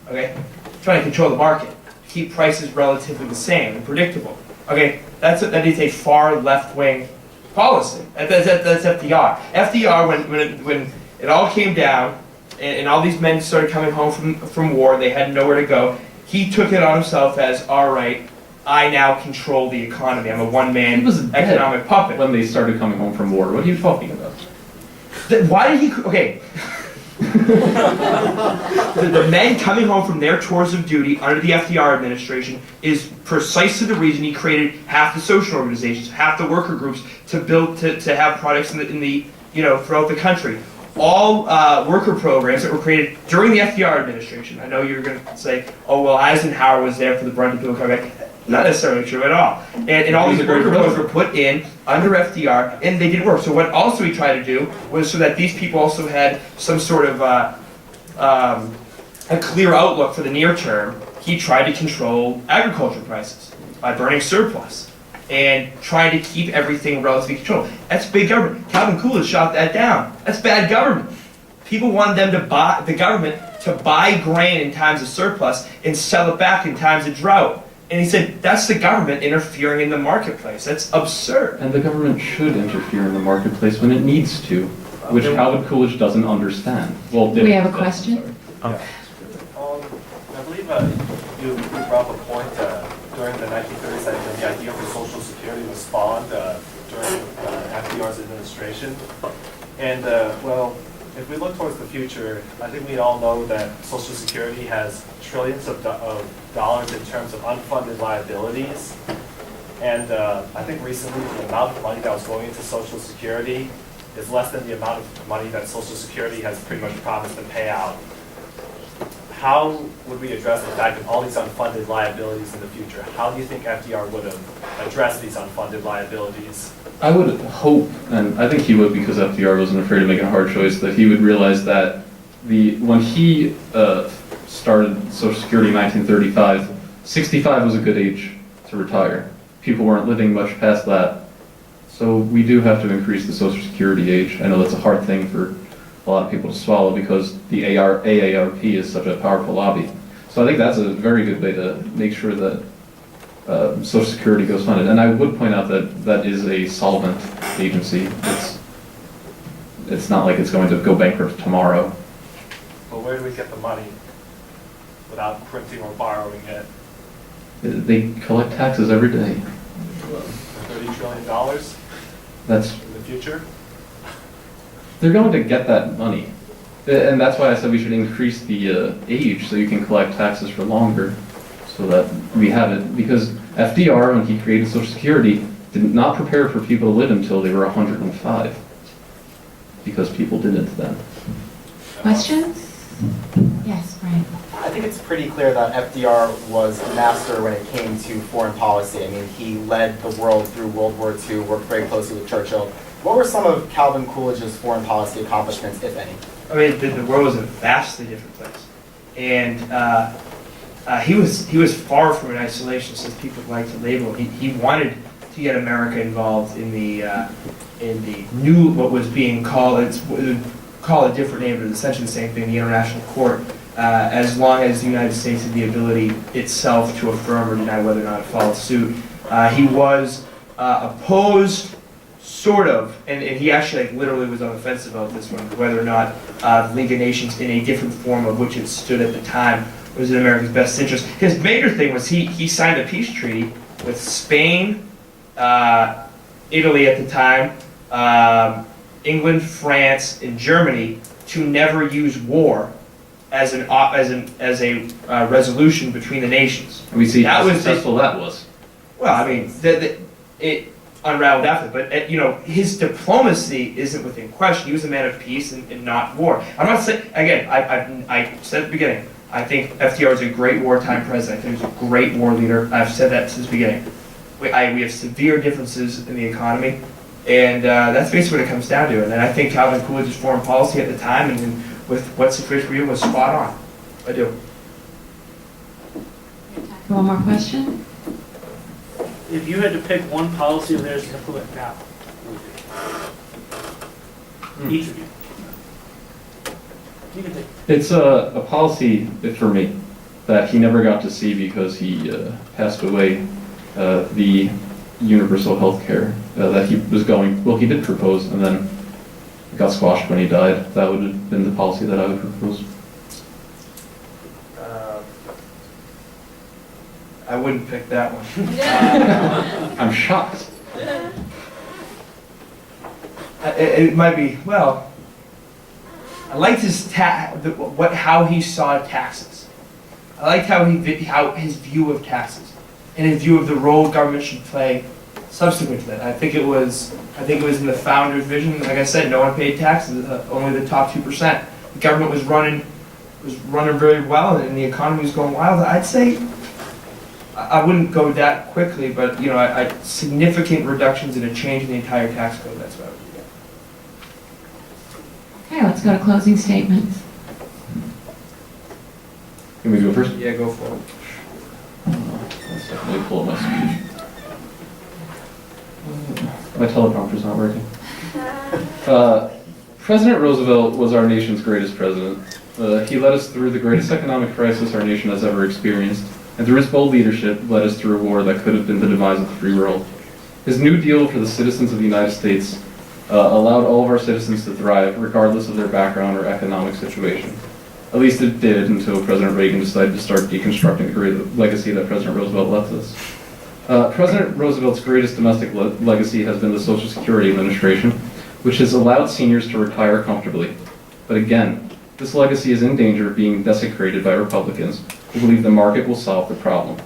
Okay, trying to control the market, keep prices relatively the same and predictable. Okay, that is a far left-wing policy. That's FDR. FDR, when it all came down and all these men started coming home from war, they had nowhere to go. He took it on himself as, all right, I now control the economy. I'm a one-man economic puppet. When they started coming home from war, what are you talking about? Why did he? Okay. The men coming home from their tours of duty under the FDR administration is precisely the reason he created half the social organizations, half the worker groups to have products in the throughout the country. All worker programs that were created during the FDR administration. I know you're going to say, oh well, Eisenhower was there for the brunt of people coming back. Not necessarily true at all. And all these worker programs were put in under FDR, and they didn't work. So what also he tried to do was so that these people also had some sort of a clear outlook for the near term. He tried to control agriculture prices by burning surplus and trying to keep everything relatively controlled. That's big government. Calvin Coolidge shot that down. That's bad government. People wanted them to buy the government to buy grain in times of surplus and sell it back in times of drought. And he said, that's the government interfering in the marketplace. That's absurd. And the government should interfere in the marketplace when it needs to, which Calvin Coolidge doesn't understand. Well, we have a question? I believe you brought up a point during the 1930s that the idea for Social Security was spawned during FDR's administration. And, if we look towards the future, I think we all know that Social Security has trillions of dollars in terms of unfunded liabilities. And I think recently the amount of money that was going into Social Security is less than the amount of money that Social Security has pretty much promised to pay out. How would we address the fact of all these unfunded liabilities in the future? How do you think FDR would have addressed these unfunded liabilities? I would hope, and I think he would because FDR wasn't afraid of making a hard choice, that he would realize that when he started Social Security in 1935, 65 was a good age to retire. People weren't living much past that. So we do have to increase the Social Security age. I know that's a hard thing for a lot of people to swallow because the AARP is such a powerful lobby. So I think that's a very good way to make sure that Social Security goes funded. And I would point out that that is a solvent agency. It's not like it's going to go bankrupt tomorrow. But where do we get the money without printing or borrowing it? They collect taxes every day. $30 trillion? That's future? They're going to get that money. And that's why I said we should increase the age so you can collect taxes for longer, so that we have it. Because FDR, when he created Social Security, did not prepare for people to live until they were 105, because people didn't then. Questions? Yes, Brian. I think it's pretty clear that FDR was a master when it came to foreign policy. I mean, he led the world through World War II, worked very closely with Churchill. What were some of Calvin Coolidge's foreign policy accomplishments, if any? I mean, the world was a vastly different place, and he was far from an isolationist, as people like to label him. He wanted to get America involved in the new, what was being called, call a different name, but it's essentially the same thing, the International Court, as long as the United States had the ability itself to affirm or deny whether or not it followed suit. He was opposed, sort of, and he actually literally was on the fence about this one, whether or not the League of Nations in a different form of which it stood at the time was in America's best interest. His major thing was he signed a peace treaty with Spain, Italy at the time, England, France, and Germany to never use war as a resolution between the nations. And we see how successful that was. Well, I mean, it unraveled after, but his diplomacy isn't within question. He was a man of peace and not war. I'm not saying, again, I said at the beginning, I think FDR is a great wartime president. I think he's a great war leader. I've said that since the beginning. We have severe differences in the economy, and that's basically what it comes down to. And then I think Calvin Coolidge's foreign policy at the time and with what's sufficient for you was spot on. I do. One more question? If you had to pick one policy of theirs to implement now, each of you. You can take. It's a policy for me that he never got to see because he passed away. The universal health care that he was going, well, he did propose, and then it got squashed when he died. That would have been the policy that I would propose. I wouldn't pick that one. I'm shocked. It might be, well, I liked his how he saw taxes. I liked how his view of taxes and his view of the role government should play subsequent to that. I think it was in the founder's vision. Like I said, no one paid taxes, only the top 2%. The government was running very well, and the economy was going wild. I'd say I wouldn't go that quickly, but significant reductions in a change in the entire tax code. That's what I would do. Okay, let's go to closing statements. Can we go first? Yeah, go for it. Let me pull up my speech. My teleprompter's not working. President Roosevelt was our nation's greatest president. He led us through the greatest economic crisis our nation has ever experienced, and through his bold leadership led us through a war that could have been the demise of the free world. His New Deal for the citizens of the United States allowed all of our citizens to thrive, regardless of their background or economic situation. At least it did until President Reagan decided to start deconstructing the great legacy that President Roosevelt left us. President Roosevelt's greatest domestic legacy has been the Social Security Administration, which has allowed seniors to retire comfortably. But again, this legacy is in danger of being desecrated by Republicans who believe the market will solve the problem.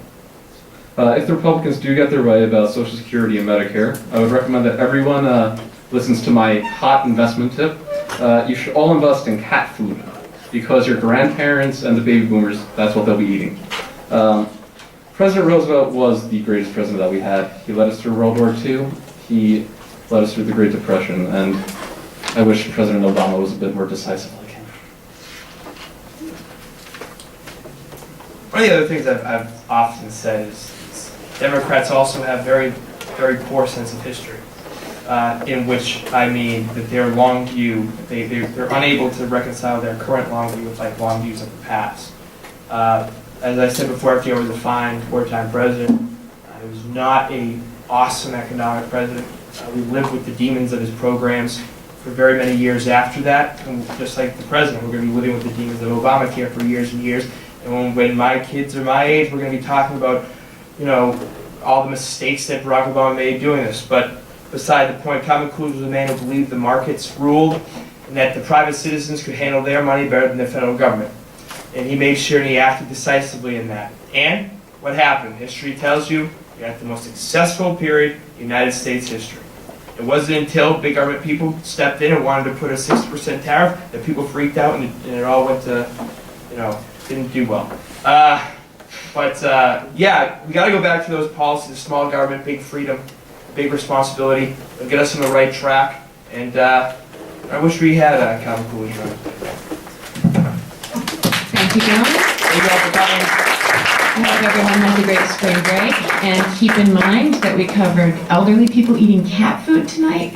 If the Republicans do get their way about Social Security and Medicare, I would recommend that everyone listens to my hot investment tip. You should all invest in cat food, because your grandparents and the baby boomers, that's what they'll be eating. President Roosevelt was the greatest president that we had. He led us through World War II. He led us through the Great Depression, and I wish President Obama was a bit more decisive like him. One of the other things I've often said is Democrats also have very, very poor sense of history, in which I mean that their long view, they're unable to reconcile their current long view with long views of the past. As I said before, FDR was a fine wartime president. He was not an awesome economic president. We lived with the demons of his programs for very many years after that. And just like the president, we're going to be living with the demons of Obamacare for years and years. And when my kids are my age, we're going to be talking about, all the mistakes that Barack Obama made doing this. But Beside the point, Common Coolidge was a man who believed the markets ruled and that the private citizens could handle their money better than the federal government. And he made sure and he acted decisively in that. And what happened? History tells you you're at the most successful period in United States history. It wasn't until big government people stepped in and wanted to put a 60% tariff that people freaked out and it all went to, didn't do well. Yeah, we got to go back to those policies: small government, big freedom, big responsibility. It'll get us on the right track. And I wish we had a Common Coolidge run. Thank you, gentlemen. Thank you all for coming. I hope everyone has a great spring break. And keep in mind that we covered elderly people eating cat food tonight.